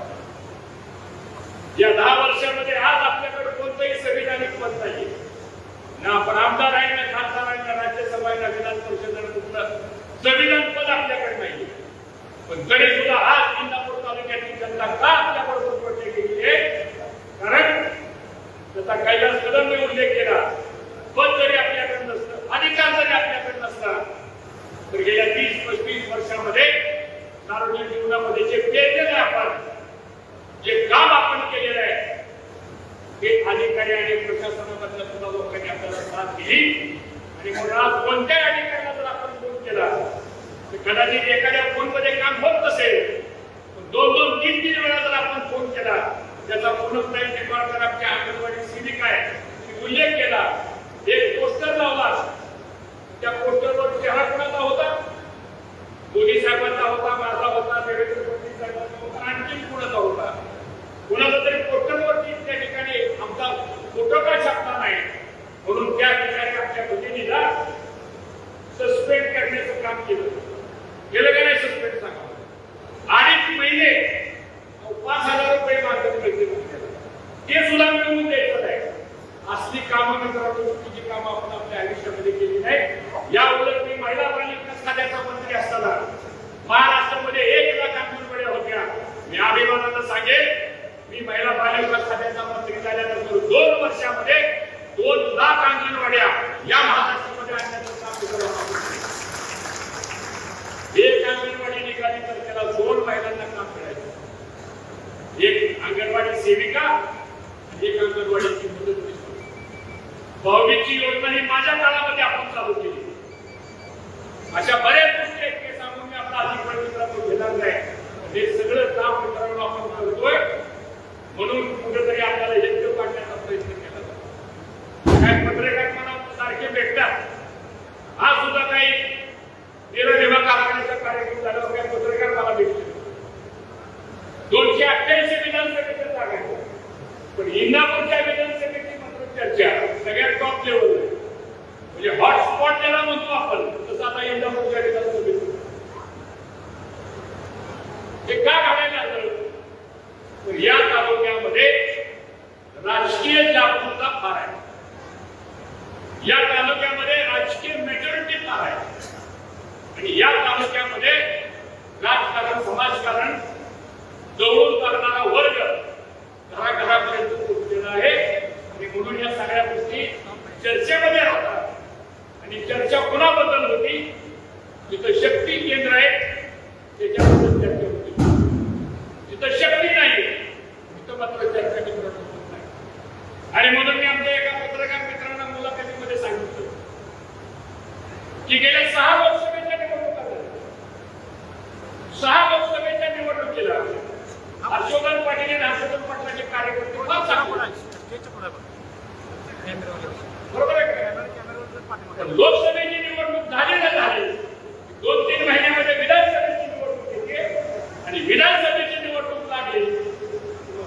या 10 वर्षामध्ये आज आपल्याकडे कोणतंही संविधानिक पद नाही ना आपण आमदार आहे ना खासदार आहे ना राज्यसभा आहे ना विधान परिषद कुठलं संविधान पद आपल्याकडे नाही पण तरी सुद्धा आज इंदापूर तालुक्यातील जनता का आपल्याबरोबर जोडली गेली आहे कारण त्याचा कैलास कदमने उल्लेख केला पद जरी आपल्याकडे नसतं अधिकार जरी आपल्याकडे नसला तर गेल्या 30-35 वर्षामध्ये सार्वजनिक जीवनामध्ये जे पेरलेलं आपण जे काम आपण केलेलं आहे ते अधिकारी आणि प्रशासनामधल्या सुद्धा लोकांनी आपल्याला साथ दिली आणि म्हणून आज कोणत्याही अधिकाऱ्याला जर आपण फोन केला तर कदाचित एखाद्या फोनमध्ये काम होत नसेल पण 2-3 वेळा जर आपण फोन केला त्याचा पुनःप्रयत्न निंबाळकर आमच्या अंगणवाडी सेविका आहे उल्लेख केला एक पोस्टर लावला त्या पोस्टरवर चेहरा कोणाचा होता मोदी साहेबांचा होता माझा होता देवेंद्र फडणवीस साहेबांचा होता आणखी कोणाचा होता कोणाचा तरी पोस्टरवरती त्या ठिकाणी आमचा फोटो का छापला नाही म्हणून त्या ठिकाणी आमच्या भगिनीला सस्पेंड करण्याचं काम केलं का नाही सस्पेंड सांगा 2.5 महिने 5,000 रुपये मागणी मिळते ते सुद्धा मिळवून द्यायचं नाही असली कामं मित्रांनो जी कामं आपण आपल्या आयुष्यामध्ये केली नाही या उलट मी महिला बाल विकास खात्याचा मंत्री असताना महाराष्ट्रामध्ये 1 लाख अंगणवाड्या होत्या मी अभिमानानं सांगेन मी महिला बाल विकास खात्याचा मंत्री झाल्यानंतर 2 वर्षामध्ये 2 लाख अंगणवाड्या या महाराष्ट्रामध्ये आणण्याचं काम केलं एक अंगणवाडी निघाली तर त्याला 2 महिलांना काम करायचं एक अंगणवाडी सेविका एक अंगणवाडीची मदत भाऊबीची योजना ही माझ्या काळामध्ये आपण चालू केली अशा बऱ्याच गोष्टी आहेत की सांगून मी आपला अधिक मित्रांनो घेणार नाही हे सगळं काम मित्रांनो आपण करतोय म्हणून कुठेतरी आपल्याला यज्ञ काढण्याचा प्रयत्न केला काही पत्रकार मला सारखे भेटतात हा सुद्धा काही निरनिवा कारखान्याचा कार्यक्रम झाल्यावर काही पत्रकार मला भेटले 288 विधानसभेच्या जागा पण इंदापूरच्या विधानसभेची मात्र चर्चा सगळ्यात टॉप लेवल म्हणजे हॉटस्पॉट ज्याला म्हणतो आपण तसं आता इंदापूरच्या विधानसभेत हे का घडायला लागलं तर या तालुक्यामध्ये राजकीय जागरूकता फार आहे या तालुक्यामध्ये राजकीय मेजॉरिटी फार आहे आणि या तालुक्यामध्ये राजकारण समाजकारण जवळून करणारा वर्ग घराघरापर्यंत पोहोचलेला आहे आणि म्हणून या सगळ्या गोष्टी चर्चेमध्ये राहतात आणि चर्चा कुणाबद्दल होती जिथं शक्ती केंद्र आहे त्याच्याबद्दल चर्चा होती जिथं शक्ती नाही तिथं मात्र चर्चा केंद्र होत नाही आणि म्हणून मी आमच्या एका पत्रकार मित्रांना मुलाखतीमध्ये सांगितलं की गेल्या 6 लोकसभेच्या निवडणुका झाल्या 6 लोकसभेच्या निवडणुकीला हर्षवर्धन पाटील आणि हर्षवर्धन पाटलाचे कार्यकर्ते फार चांगले बरोबर आहे लोकसभेची निवडणूक झाली 2-3 महिन्यामध्ये विधानसभेची निवडणूक येते आणि विधानसभेची निवडणूक लागली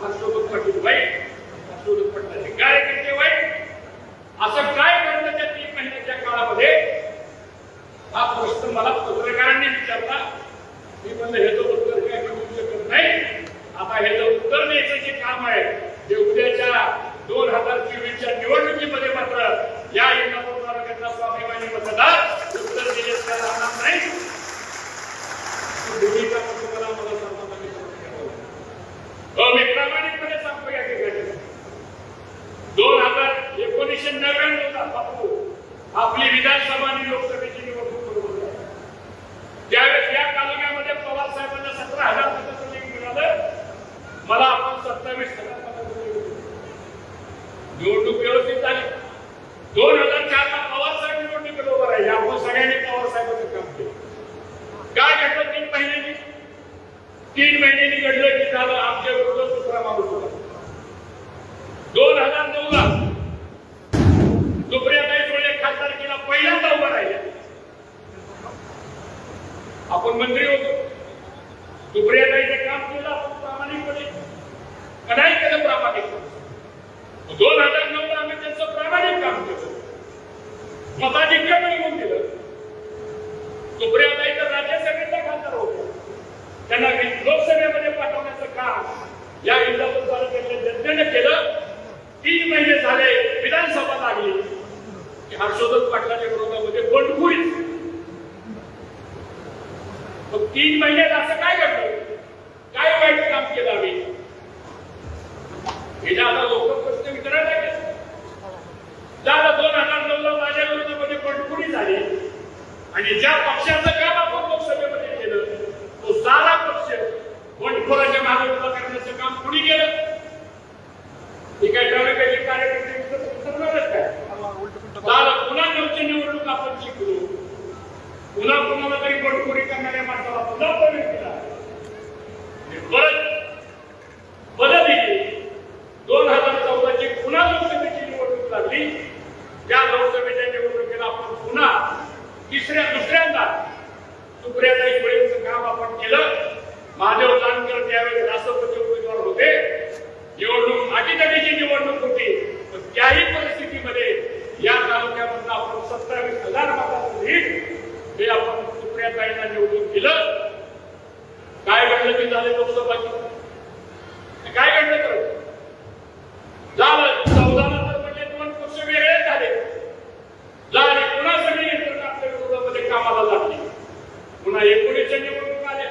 हर्षवर्धन पाटील वाईट हर्षवर्धन पाटलाचे कार्यकर्ते वाईट असं काय घडलं त्या 3 महिन्याच्या काळामध्ये हा प्रश्न मला पत्रकारांनी विचारला मी म्हणलं हे तर उत्तर काय देऊ शकत नाही आता हे जर उत्तर द्यायचं जे काम आहे ते उद्याच्या 2024च्या निवडणुकीमध्ये मात्र या इंदापूर तालुक्यातला स्वाभिमानी मतदार उत्तर दिल्याशिवाय राहणार नाही भूमिका तुम्हाला मला सर्वांना मी प्रामाणिकपणे सांगतो या ठिकाणी 1999 ला बापू आपली विधानसभा आणि लोकसभेची निवडणूक बरोबर त्यावेळेस या तालुक्यामध्ये पवार साहेबांना 17,000 मतांचं लीड मिळालं मला आपण 27,000 निवडणूक व्यवस्थित झाली 2004 ला पवार साहेब निवडणुकीत उभं राहिले आपण सगळ्यांनी पवार साहेबांचं काम केलं काय घडलं 3 महिन्यांनी 3 महिन्यांनी घडलं की झालं आमच्या विरोधात दुसरा माणूस होता 2009 ला सुप्रियाताई सुळे खासदारकीला पहिल्यांदा उभं राहिले आपण मंत्री होतो सुप्रियाताईचं काम केलं आपण प्रामाणिकपणे कदाही केलं प्रामाणिकपणे 2009 ला आम्ही त्यांचं प्रामाणिक काम केलं मताधिक्य मिळवून दिलं 3 महिन्यात असं काय घडलं, काय वाईट काम केलं आम्ही, हे आता लोक प्रश्न विचारायला लागले. झालं 2009ला माझ्या विरोधामध्ये बंडखोरी झाली आणि ज्या पक्षाचं काम आपण लोकसभेमध्ये केलं तो सारा पक्ष बंडखोराच्या मागे उभा करण्याचं काम कुणी केलं? हे काय ठरवण्याचे कार्यकर्ते करणारच काय? झालं पुन्हा 9ची निवडणूक आपण शिकलो, पुन्हा कुणाला तरी बंडखोरी करणाऱ्या माणसाला पुन्हा प्रवेश केला, परत बदल दिली. 2014ची पुन्हा लोकसभेची निवडणूक लागली. त्या लोकसभेच्या निवडणुकीला आपण पुन्हा दुसऱ्यांदा सुप्रियाताई सुळेंचं काम आपण केलं. महादेव जानकर त्यावेळेस राष्ट्रपती उमेदवार होते. निवडणूक अटीतटीची निवडणूक होती, पण त्याही परिस्थितीमध्ये या तालुक्यामधून आपण 27,000 मतांचं लीड हे आपण सुप्रियाताईंना निवडून दिलं. काय घडलं ते झाले लोकसभाची, काय घडलं तर झालं 14 नंतर म्हणजे 2 पक्ष वेगळे झाले. झाले पुन्हा सगळी यंत्रणा आपल्या विरोधामध्ये कामाला लागली. पुन्हा 19च्या निवडणूक आल्या,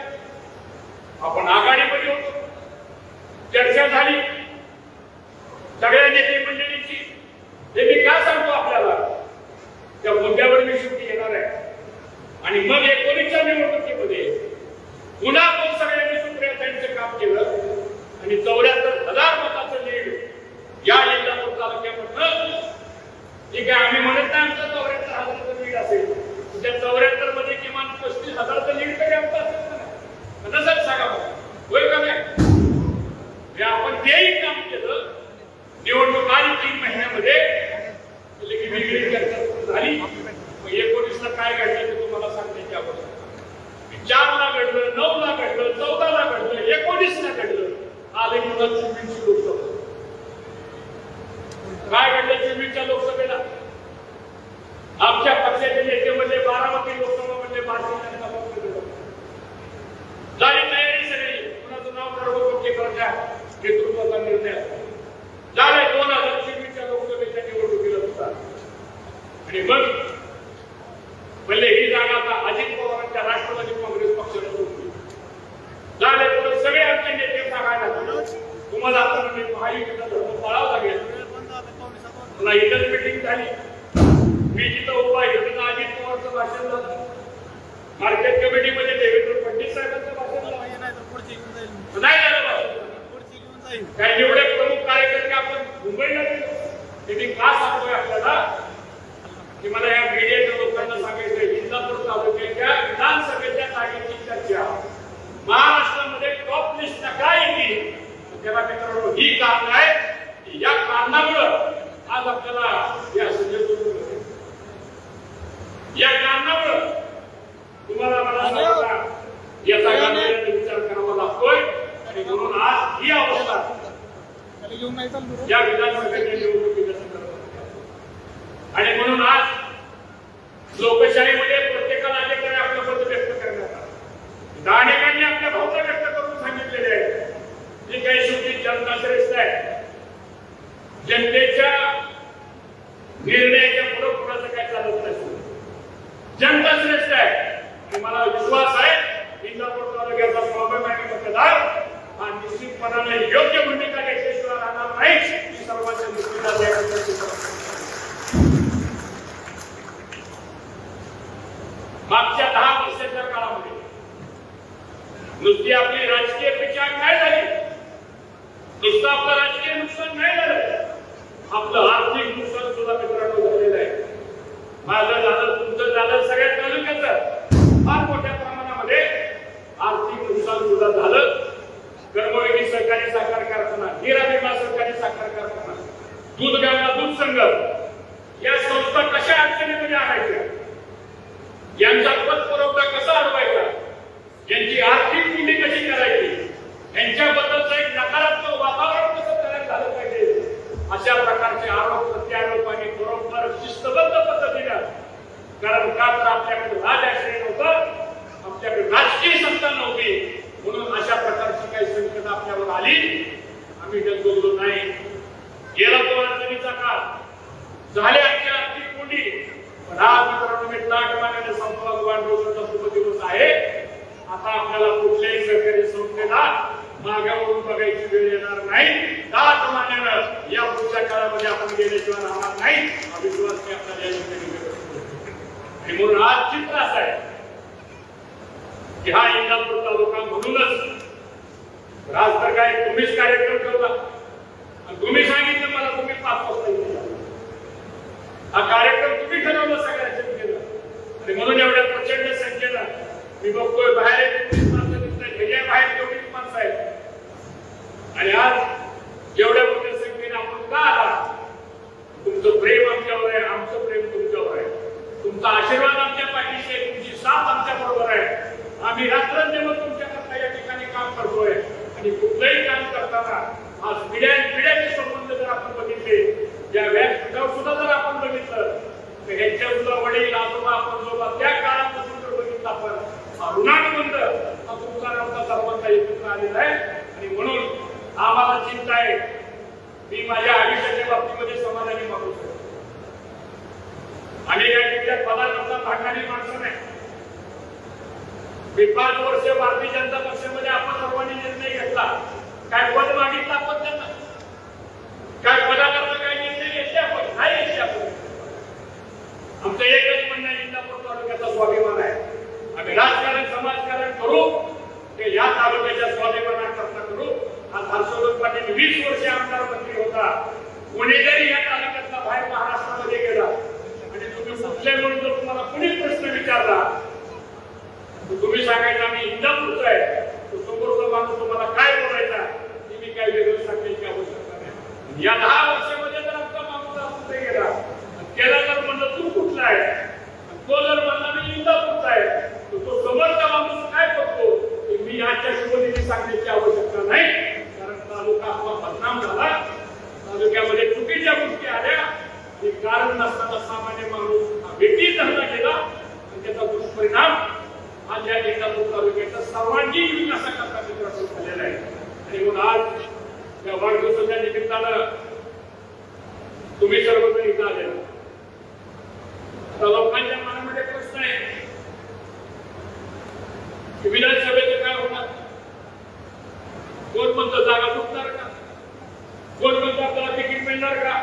आपण आघाडीमध्ये होतो. चर्चा झाली सगळ्या नेते मंडळींची. हे मी काय सांगतो आपल्याला, त्या मुद्द्यावर मी शेवटी येणार आहे. आणि मग 19च्या निवडणुकीमध्ये पुन्हा आपण सगळ्यांनी सुप्रियाताईंचं काम केलं आणि 74,000 मताचं लीड या इंदापूर तालुक्यामधनं. ठीक आहे, आम्ही म्हणत नाही आमचं 74,000चं लीड असेल, त्या 74 मध्ये किमान 35,000चं लीड तरी आमचं असेल ना. तसंच सांगा होय का नाही? हे आपण तेही काम केलं. निवडणूक आली 3 महिन्यामध्ये, की वेगळी चर्चा झाली. मग 19ला काय घडलं ते तुम्हाला सांगण्याची आवश्यकता. 4ला घडलं, 9ला घडलं, 14ला घडलं, 19ला घडलं. आले पुन्हा 24ची लोकसभा. काय घडलं 24च्या लोकसभेला? आमच्या पक्षाचे नेते म्हणजे बारामती लोकसभामध्ये भारतीय जनता पक्ष झाली तयारी सगळी. कुणाचं नाव ठरवण्याच्या नेतृत्वाचा निर्णय झाले. 2024च्या लोकसभेच्या निवडणुकीला होता. आणि मग पहिले ही जागा आता अजित पवारांच्या राष्ट्रवादी काँग्रेस पक्षाला सोडली. झाले पुढे सगळे आमचे नेते सांगायला लागले तुम्हाला आता मी महायुतीचा धर्म पाळावा लागेल. पुन्हा इथंच मिटिंग झाली. मी जिथं उभा आहे तिथं अजित पवारचं भाषण झालं. मार्केट कमिटीमध्ये देवेंद्र फडणवीस साहेबांचं भाषण झालं. नाही झालं भाषण. काही एवढे प्रमुख कार्यकर्ते आपण मुंबईला गेलो. ते मी का सांगतोय आपल्याला की मला या मीडियाच्या लोकांना सांगायचं, इंदापूर तालुक्याच्या विधानसभेच्या जागेची चर्चा महाराष्ट्रामध्ये टॉप लिस्ट काय येते त्याला मित्रांनो ही कारण आहे की या कारणामुळं आज आपल्याला या कारणामुळं तुम्हाला मला याचा विचार करावा लागतोय. आणि म्हणून आज ही अवस्था या विधानसभेच्या निवडणुकीच्या संदर्भात. आणि म्हणून आज लोकशाहीमध्ये प्रत्येकाला अधिकार आहे आपलं मत व्यक्त करण्याचा. अनेकांनी आपल्या भावना व्यक्त करून सांगितलेले आहे जी काही शेवटी जनता श्रेष्ठ आहे. जनतेच्या निर्णयाच्या पुढे कुणाचं काय चालत नाही. जनता श्रेष्ठ आहे आणि मला विश्वास आहे इंदापूर तालुक्याचा स्वाभिमानी मतदार हा निश्चितपणाने योग्य भूमिका घेतल्याशिवाय राहणार नाही ही सर्वांच्या दृष्टीला. मागच्या 10 वर्षाच्या काळामध्ये नुसती आपली राजकीय पिछाड नाही झाली, नुसतं आपलं राजकीय नुकसान नाही झालं, आपलं आर्थिक नुकसान सुद्धा मित्रांनो झालेलं आहे. माझं झालं, तुमचं झालं, सगळ्या तालुक्याचं फार मोठ्या प्रमाणामध्ये आर्थिक नुकसान सुद्धा झालं. कर्मयोगी सहकारी साखर कारखाना, हीराबेमा सहकारी साखर कारखाना, दूधगंगा दूध संघ या संस्था कशा अडचणीमध्ये आणायच्या, यांचा पतपुरवठा कसा अडवायचा, यांची आर्थिक पुंडी कशी करायची, यांच्याबद्दलचं एक नकारात्मक वातावरण कसं तयार झालं पाहिजे, अशा प्रकारचे आरोप प्रत्यारोप आणि बरोबर शिस्तबद्ध पद्धतीनं. कारण का तर आपल्याकडे राजआश्रय नव्हतं, आपल्याकडे राजकीय सत्ता नव्हती, म्हणून अशा प्रकारची काही संकट आपल्यावर आली. आम्ही डगमगलो नाही. गेला तो अडचणीचा काळ झाले आमची आर्थिक पुंडी. पण आज मित्रांनो मी ताटमान्याने संपला वाढवण्याचा शुभ दिवस आहे. आता आपल्याला कुठल्याही सरकारी संस्थेला मागावरून बघायची वेळ येणार नाही. त्याप्रमाणे या पुढच्या काळामध्ये आपण गेल्याशिवाय राहणार नाही हा विश्वास मी आपल्याला या ठिकाणी व्यक्त करतो. आणि म्हणून आज चित्र असं आहे की हा इंदापूर तालुका म्हणूनच राज तर काय तुम्हीच कार्यक्रम ठेवला आणि तुम्ही सांगितलं मला तुम्ही 5 वाजता येईल. हा कार्यक्रम तुम्ही ठरवला सगळ्या जनतेला आणि म्हणून एवढ्या प्रचंड संख्येनं मी बघतोय बाहेर माणसं दिसतात हे बाहेर तेवढीच माणसं आहेत. आणि आज एवढ्या मोठ्या संख्येने आपण का आला? तुमचं प्रेम आमच्यावर आहे, आमचं प्रेम तुमच्यावर आहे, तुमचा आशीर्वाद आमच्या पाठीशी आहे, तुमची साथ आमच्या बरोबर आहे. आम्ही रात्रंदिवस तुमच्याकरता या ठिकाणी काम करतोय आणि कुठलंही काम करताना आज पिढ्याचे संबंध जर आपण बघितले, या व्यासपीठावर सुद्धा जर आपण बघितलं तर ह्यांच्या सुद्धा वडील आजोबा पणजोबा त्या काळापासून जर बघितलं आपण ऋणानुबंध हा तुमचा आमचा सर्वांचा एकत्र आलेला आहे. आणि म्हणून आम्हाला चिंता आहे. मी माझ्या आयुष्याच्या बाबतीमध्ये समाधानी माणूस आहे. आणि या ठिकाणी पदाकरता भागणारी माणसं नाही. मी 5 वर्ष भारतीय जनता पक्षामध्ये आपण सर्वांनी निर्णय घेतला. काय पद मागितलं आपण त्यांना? काय पदाकरता काय निर्णय घेतले आपण? नाही घेतले आपण. आमचं एकच म्हणणं आहे, इंदापूर तालुक्याचा स्वाभिमान आहे. आम्ही राजकारण समाजकारण करू ते या तालुक्याच्या स्वाभिमानाकरता करू. आज हर्षवर्धन पाटील 20 वर्ष आमदार मंत्री होता. कोणी जरी या तालुक्यातला बाहेर महाराष्ट्रामध्ये गेला आणि तुम्ही कुठले म्हणून जर तुम्हाला कुणी प्रश्न विचारला तुम्ही सांगायचं आम्ही इंदापूरचा आहे, तो समोरचा माणूस तुम्हाला काय बोलायचा ते मी काय वेगळं सांगायची आवश्यकता नाही. या 10 वर्षामध्ये जर आमचा माणूस कुठे गेला त्याला जर म्हणलं तू कुठला आहे, तो जर म्हणला मी इंदापूरचा आहे, तर तो समोरचा माणूस काय करतो ते मी आजच्या शुभदिनी सांगण्याची आवश्यकता नाही. कारण तालुका आपला बदनाम झाला, तालुक्यामध्ये चुकीच्या गोष्टी आल्या आणि कारण नसताना सामान्य माणूस हा भेटी धरला गेला आणि त्याचा दुष्परिणाम आज या इंदापूर तालुक्याचा सर्वांगीण विकासाकरता मित्रांनो झालेला आहे. आणि म्हणून आज या वाढदिवसाच्या निमित्तानं तुम्ही सर्वजण इथं आले. लोकांच्या मनामध्ये प्रश्न आहे की विधानसभेचं काय होणार? कोण म्हणतं जागा फुटणार का? कोण म्हणतं आपल्याला तिकीट मिळणार का?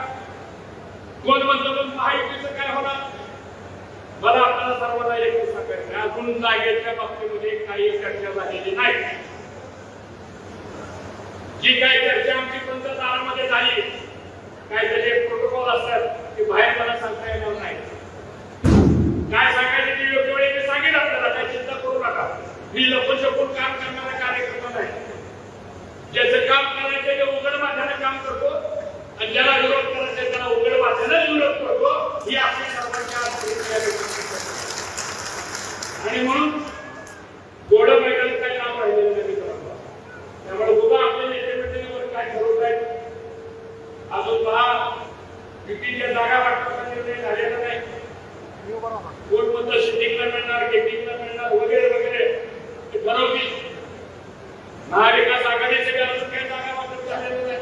कोण म्हणतं मग महायुतीचं काय होणार? मला आपल्याला सर्वांना एक सांगायचं, अजून जागेच्या बाबतीमध्ये काही चर्चा झालेली नाही. जी काही चर्चा आमची पंतप्रधानांमध्ये झाली, काय त्याचे प्रोटोकॉल असतात ते बाहेर मला सांगता येणार नाही. काय सांगायचं ते योग्य वेळी मी सांगेन आपल्याला, काही चिंता करू नका. मी लपून छपून काम करणारा कार्यक्रम नाही. ज्याचं काम करायचं ते उघड माझ्याने काम करतो आणि ज्याला विरोध करायचा त्याला उघड माझ्याने विरोध करतो. ही आपली सर्वांची आणि म्हणून गोड मैदान काही काम राहिलेलं नाही मित्रांनो. त्यामुळे बघा आपल्या नेते मंडळीवर काय ठरवत आहेत. अजून पहा युतीच्या जागा वाटपाचा निर्णय झालेला नाही. कोण म्हणतं शिटिंगला मिळणार, गेटिंगला मिळणार वगैरे वगैरे ते ठरवतील. महाविकास आघाडीचे अजून काही जागा वाटप झालेलं नाही.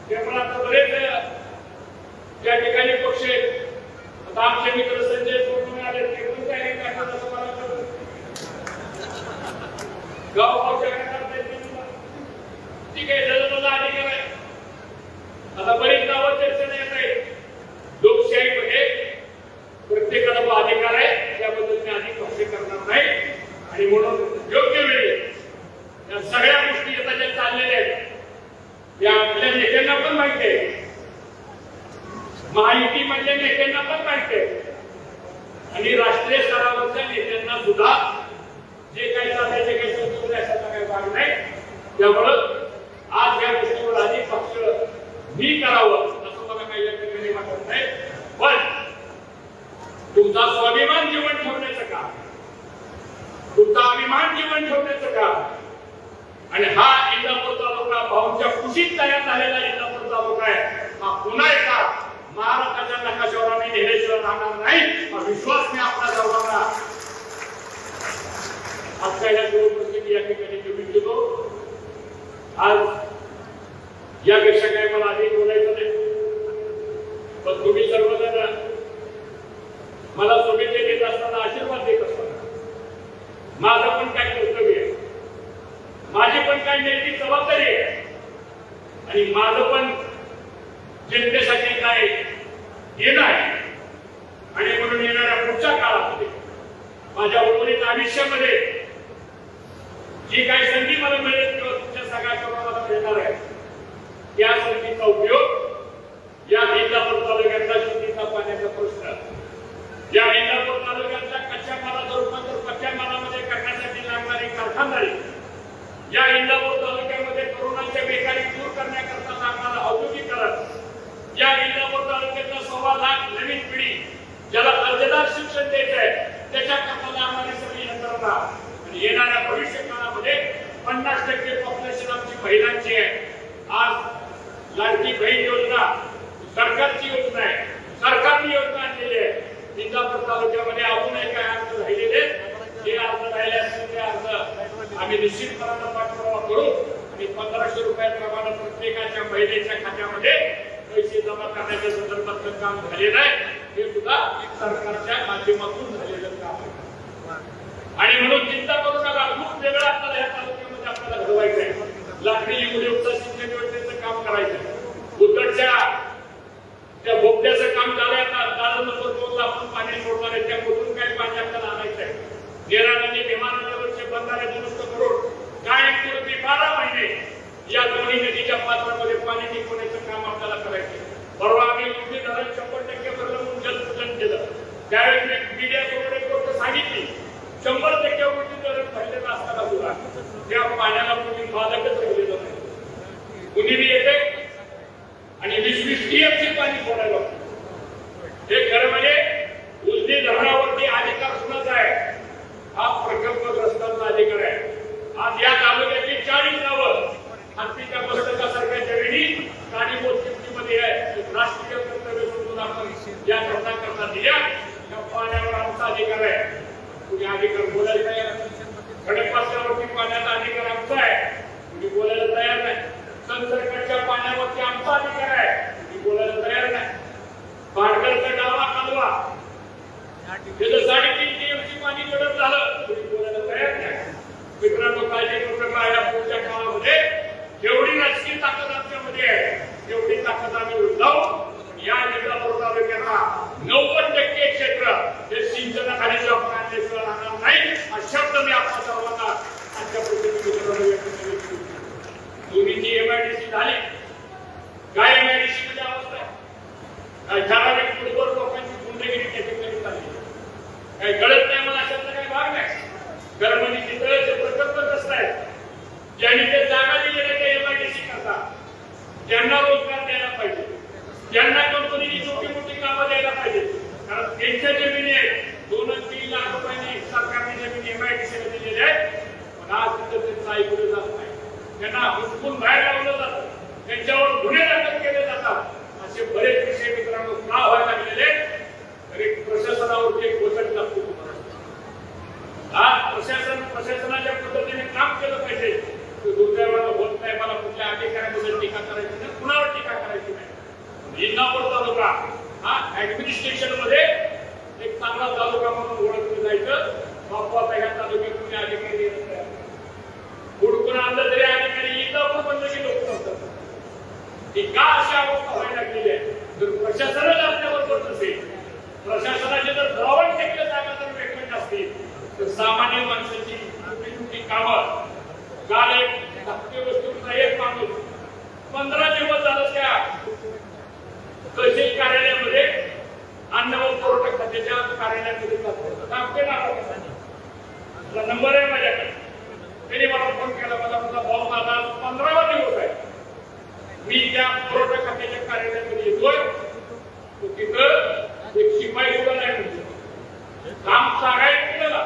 त्यामुळे आता बरेच त्या ठिकाणी पक्ष आहेत. आता आमचे मित्र संजय सोडून आले ते पण काही करतात असं मला गाव पक्ष करता येतील. ठीक आहे, त्याचा अधिकार आहे. आता बरीच नावं चर्चेने येत आहेत. लोकशाहीमध्ये प्रत्येकाला अधिकार आहे, त्याबद्दल मी अधिक भाष्य करणार नाही. आणि म्हणून योग्य वेळी या सगळ्या गोष्टी आता ज्या चाललेल्या आहेत या आपल्या नेत्यांना पण माहिती आहे, महायुतीमधल्या नेत्यांना पण माहिती आहे आणि राष्ट्रीय स्तरावरच्या नेत्यांना सुद्धा जे काही चालायचे काही संसद अशाचा काही भाग नाही. त्यामुळं आज या गोष्टीवर अधिक पक्ष मी करावं असं मला काही या ठिकाणी वाटत नाही. पण तुमचा स्वाभिमान जीवन ठेवण्याचं काम, तुमचा अभिमान जीवन ठेवण्याचं काम आणि हा इंदापूर तालुका भाऊंच्या कुशीत तयार झालेला इंदापूर तालुका आहे. हा पुन्हा एकदा महाराष्ट्राच्या नकाशावर आम्ही नेल्याशिवाय राहणार नाही हा विश्वास मी आपल्या सर्वांना आजच्या या परिस्थिती या ठिकाणी घेऊन देतो. आज यापेक्षा काय मला अधिक बोलायचं नाही. पण तुम्ही सर्वजण मला शुभेच्छा देत असताना, आशीर्वाद देत असताना माझं पण काय कर्तव्य आहे आणि माझं पण जनतेसाठी काय येणं आहे आणि म्हणून येणाऱ्या पुढच्या काळामध्ये माझ्या उर्वरित आयुष्यामध्ये जी काही संधी मला मिळेल किंवा तुमच्या सगळ्यांच्या मला मिळणार आहे त्या संधीचा उपयोग या इंदापूर तालुक्यातला शेतीचा पाण्याचा प्रश्न, या इंदापूर तालुक्यातल्या कच्च्या मालाचं रूपांतर पक्क्या मालामध्ये करण्यासाठी लागणारी कारखानदारी, या इंदापूर तालुक्यामध्ये तरुणांच्या बेकारी दूर करण्याकरता लागणारं औद्योगिकरण, या इंदापूर तालुक्यातल्या 1.25 लाख नवीन पिढी ज्याला दर्जेदार शिक्षण द्यायचं आहे त्याच्याकरता लागणारी सगळी यंत्रणा आणि येणाऱ्या भविष्य काळामध्ये 50% पॉप्युलेशन आमची महिलांची आहे. आज लाडकी बहीण योजना सरकारची योजना आहे, सरकारने योजना आणलेली आहे. इंदापूर तालुक्यामध्ये अजूनही काही अर्ज राहिलेले जे अर्ज राहिले असतील ते अर्ज आम्ही निश्चितपणाने पाठपुरावा करू आणि 1500 रुपयाप्रमाणे प्रत्येकाच्या महिलेच्या खात्यामध्ये पैसे जमा करण्याच्या संदर्भातलं काम झालेलं आहे. हे सुद्धा सरकारच्या माध्यमातून झालेलं काम आहे आणि म्हणून चिंता करू नका. खूप वेगळं आपल्याला या तालुक्यामध्ये आपल्याला घडवायचं आहे. लाकडी उपयुक्त सिंचन योजनेचं काम करायचं आहे. उद्धटच्या त्या बोगद्याचं काम झालंय. आता 10 नंबर 2 ला आपण पाणी सोडणार आहे, त्यामधून काही पाणी आपल्याला आणायचं आहे. नेरा नदी भीमा नदीवरचे बंधारे दुरुस्त करून कायमस्वरूपी 12 महिने या दोन्ही नदीच्या पात्रामध्ये पाणी टिकवण्याचं काम आपल्याला करायचं आहे. परवा आम्ही उजनी धरण 100% भरलं म्हणून जलपूजन केलं. त्यावेळी मीडिया समोर एक गोष्ट सांगितली, 100% उजनी धरण भरलेलं असताना सुद्धा त्या पाण्याला कोणी मालकच राहिलेलं नाही. कुणीही येते आणि 20-20 TMC पाणी सोडायला हे खरं म्हणजे उजनी धरणावरती अधिकार कुणाचा आहे? हा प्रकल्पग्रस्तांचा अधिकार आहे. आज या तालुक्याची 40 गावं हत्तीच्या पुस्तकासारख्या जमिनी काणीमोड किमतीमध्ये आहे. राष्ट्रीय कर्तव्य समजून आपण या धरणाकरता दिल्या. त्या पाण्यावर आमचा अधिकार आहे. तुम्ही अधिकार बोलायला तयार नाही. खडकवासल्यावरती पाण्याचा अधिकार आमचा आहे, तुम्ही बोलायला तयार नाही. संसर्गाच्या पाण्यावरती आमचा अधिकार आहे, तुम्ही बोलायला तयार नाही. पाडगरचा डावा कालवा त्याचं 3.5 TMC पाणी गडप झालं, तुम्ही बोलायला तयार नाही. मित्रांनो, काळजी करू नका. या पुढच्या काळामध्ये जेवढी राजकीय ताकद आमच्यामध्ये आहे तेवढी ताकद आम्ही लावू. या इंदापूर तालुक्याला 90% क्षेत्र हे सिंचनाखाली आपण आणल्याशिवाय राहणार नाही हा शब्द मी आपल्या सर्वांना आजच्या प्रतिनिधींकडून व्यक्त करतो. दोन्हीची MIDC झाली. काय MIDC मध्ये अवस्था आहे? काय ठराविक फुटबॉल लोकांची गुंडगिरी त्या ठिकाणी चालली, काही कळत नाही. मला अशातला काही भाग नाही. गरमणी चितळेचे प्रकल्पग्रस्त आहेत, ज्यांनी ते जागा दिलेल्या ते MIDC करतात, त्यांना रोजगार द्यायला पाहिजे, त्यांना कंपनीची छोटी मोठी कामं द्यायला पाहिजे. कारण त्यांच्या जमिनी आहेत, 2-3 लाख रुपयांनी सरकारने जमिनी MIDC ला दिलेल्या आहेत. पण आज तिथं त्यांचं ऐकलं जात नाही. त्यांना हुसकून बाहेर लावलं जातं, त्यांच्यावर गुन्हे दाखल केले जातात. असे बरेच विषय मित्रांनो का व्हायला लागलेले तरी प्रशासनावरती एक गोचट लागतो. आज प्रशासनाच्या पद्धतीने काम केलं पाहिजे. दुर्दैवानं होत नाही. मला कुठल्या अधिकाऱ्यांबद्दल टीका करायची नाही, कुणावर टीका करायची नाही. इंदापूर तालुका हा ऍडमिनिस्ट्रेशन मध्ये एक चांगला तालुका म्हणून ओळखलं जायचं. बापू आता ह्या तालुक्यात तुम्ही अधिकारी हुडकून आणलं तरी अधिकारी इंदापूर बंद की लोक नसतात. ती का अशी अवस्था व्हायला लागलेली आहे? जर प्रशासनच आपल्याबरोबर नसेल, प्रशासनाचे जर 10% जागा जर वेगवेगळ्या असतील तर सामान्य माणसाची छोटी कामं. काल एक धाकटी वस्तूचा एक माणूस 15 दिवस झालं त्या तहसील कार्यालयामध्ये अन्न व पुरवठा खात्याच्या कार्यालयामध्ये नंबर आहे माझ्याकडे. त्यांनी मला फोन केला. मला माझा भाऊ माझा 15वा दिवस आहे, मी त्या पुरवठा खात्याच्या कार्यालयामध्ये येतोय. तिथं एक शिपाई सुद्धा नाही म्हणतो, काम सांगायचं केलं.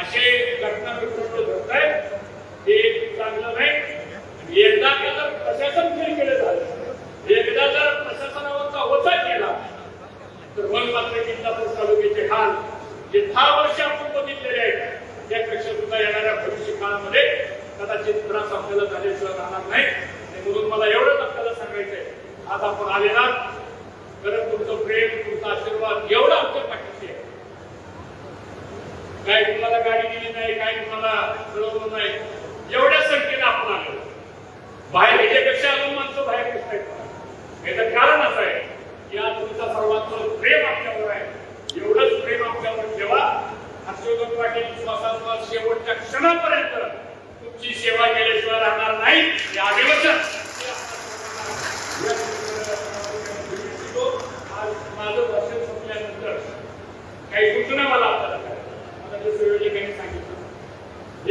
असे घटना मित्रांनो घडत आहेत. हे चांगलं नाही. एकदा जर प्रशासन फेल केलं झालं, एकदा जर प्रशासनावरचा होता केला तर मग मात्र इंदापूर तालुक्याचे हाल जे 10 वर्ष आपण बघितलेले आहेत त्यापेक्षा सुद्धा येणाऱ्या भविष्य काळामध्ये कदाचित त्रास आपल्याला झाल्याशिवाय राहणार नाही. म्हणून मला एवढंच आपल्याला सांगायचंय, आज आपण आलेला खरं तुमचं प्रेम, तुमचा आशीर्वाद एवढा आमच्या पाठीशी आहे. काय तुम्हाला गाडी दिली नाही, काय तुम्हाला कळवलं नाही, एवढ्या संख्येने आपण आलो. बाहेर याच्यापेक्षा अजून माणसं बाहेर दिसत याचं कारण असं आहे की आज तुमचा सर्वांचं प्रेम आपल्यावर आहे. एवढंच प्रेम आपल्यावर ठेवा. हर्षवर्धन पाटील श्वासाचा शेवटच्या क्षणापर्यंत तुमची सेवा केल्याशिवाय राहणार नाही हे आदिवचन आज माझं भाषण संपल्यानंतर काही सूचना मला आपल्याला संयोजकांनी सांगितलं.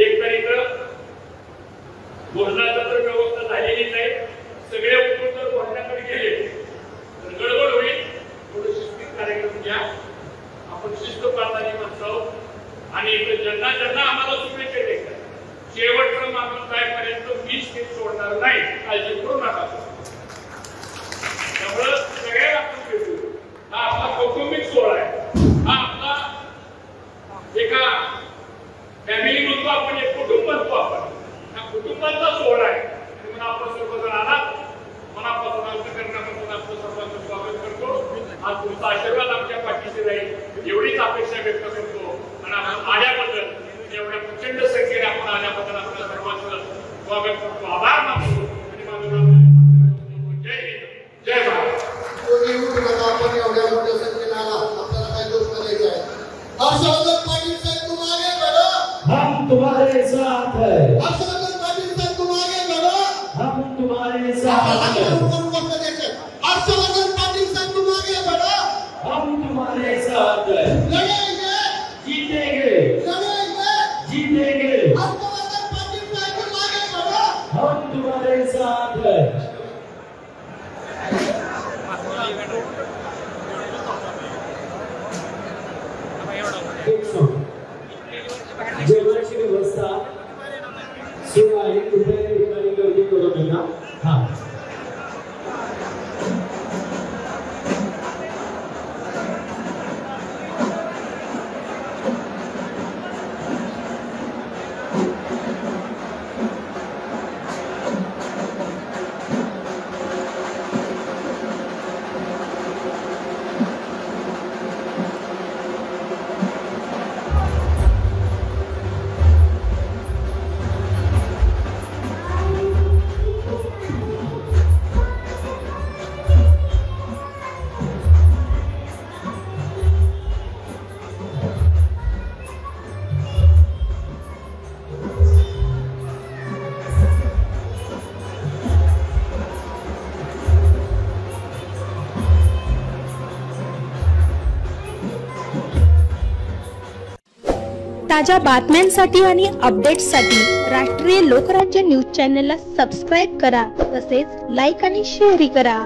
एक तर इथं भोजनाची तर व्यवस्था झालेलीच आहे. सगळे उठून जर भोजनाकडे गेले तर गडबड होईल. थोडं शिस्तीत कार्यक्रम घ्या. आपण शिस्त पाळणारी माणसं आहोत आणि इथं ज्यांना ज्यांना आम्हाला शुभेच्छा द्यायच्या शेवटचं माणूस जायपर्यंत मीच ते सोडणार नाही. काळजी करू नका. त्यामुळं सगळ्याला आपण भेटू. हा आपला कौटुंबिक सोहळा आहे. हा आपला एका फॅमिली म्हणतो आपण, एक कुटुंब म्हणतो आपण. हा कुटुंबाचा सोहळा आहे. म्हणून आपण सर्वजण आलात. मनापासून अंतकरणापासून आपलं सर्वांचं स्वागत करतो. आज तुमचा आशीर्वाद आमच्या पाठीशी राहील एवढीच अपेक्षा व्यक्त करतो. आणि आपण आल्याबद्दल एवढ्या प्रचंड संख्येने आपण आल्याबद्दल आपल्या सर्वांचं स्वागत करतो. आभार मानतो आणि माझं जय हिंद जय भारत. आपण एवढ्या मोठ्या संख्येने आला आपल्याला काय गोष्ट द्यायची आहे. हर्षवर्धन पाटील साहेब तुम आगे बढ़ो. हम तुम्हारे साथ हैं. हर्षवर्धन पाटील साहेब तुम आगे बढ़ो. हम तुम्हारे साथ हैं. हर्षवर्धन पाटील साहेब तुम आगे बढ़ो. हम तुम्हारे साथ हैं. लड़ेंगे जीतेंगे. लड़ेंगे जीतेंगे. हर्षवर्धन पाटील साहेब तुम आगे बढ़ो. हम तुम्हारे साथ हैं. जेवणाची व्यवस्था सुरू आहे. कुठे ठिकाणी गर्दी करू नका. हा ताज्या बातम्यांसाठी आणि अपडेट्ससाठी राष्ट्रीय लोकराज्य न्यूज चॅनलला सबस्क्राईब करा. तसेच लाईक आणि शेअर करा.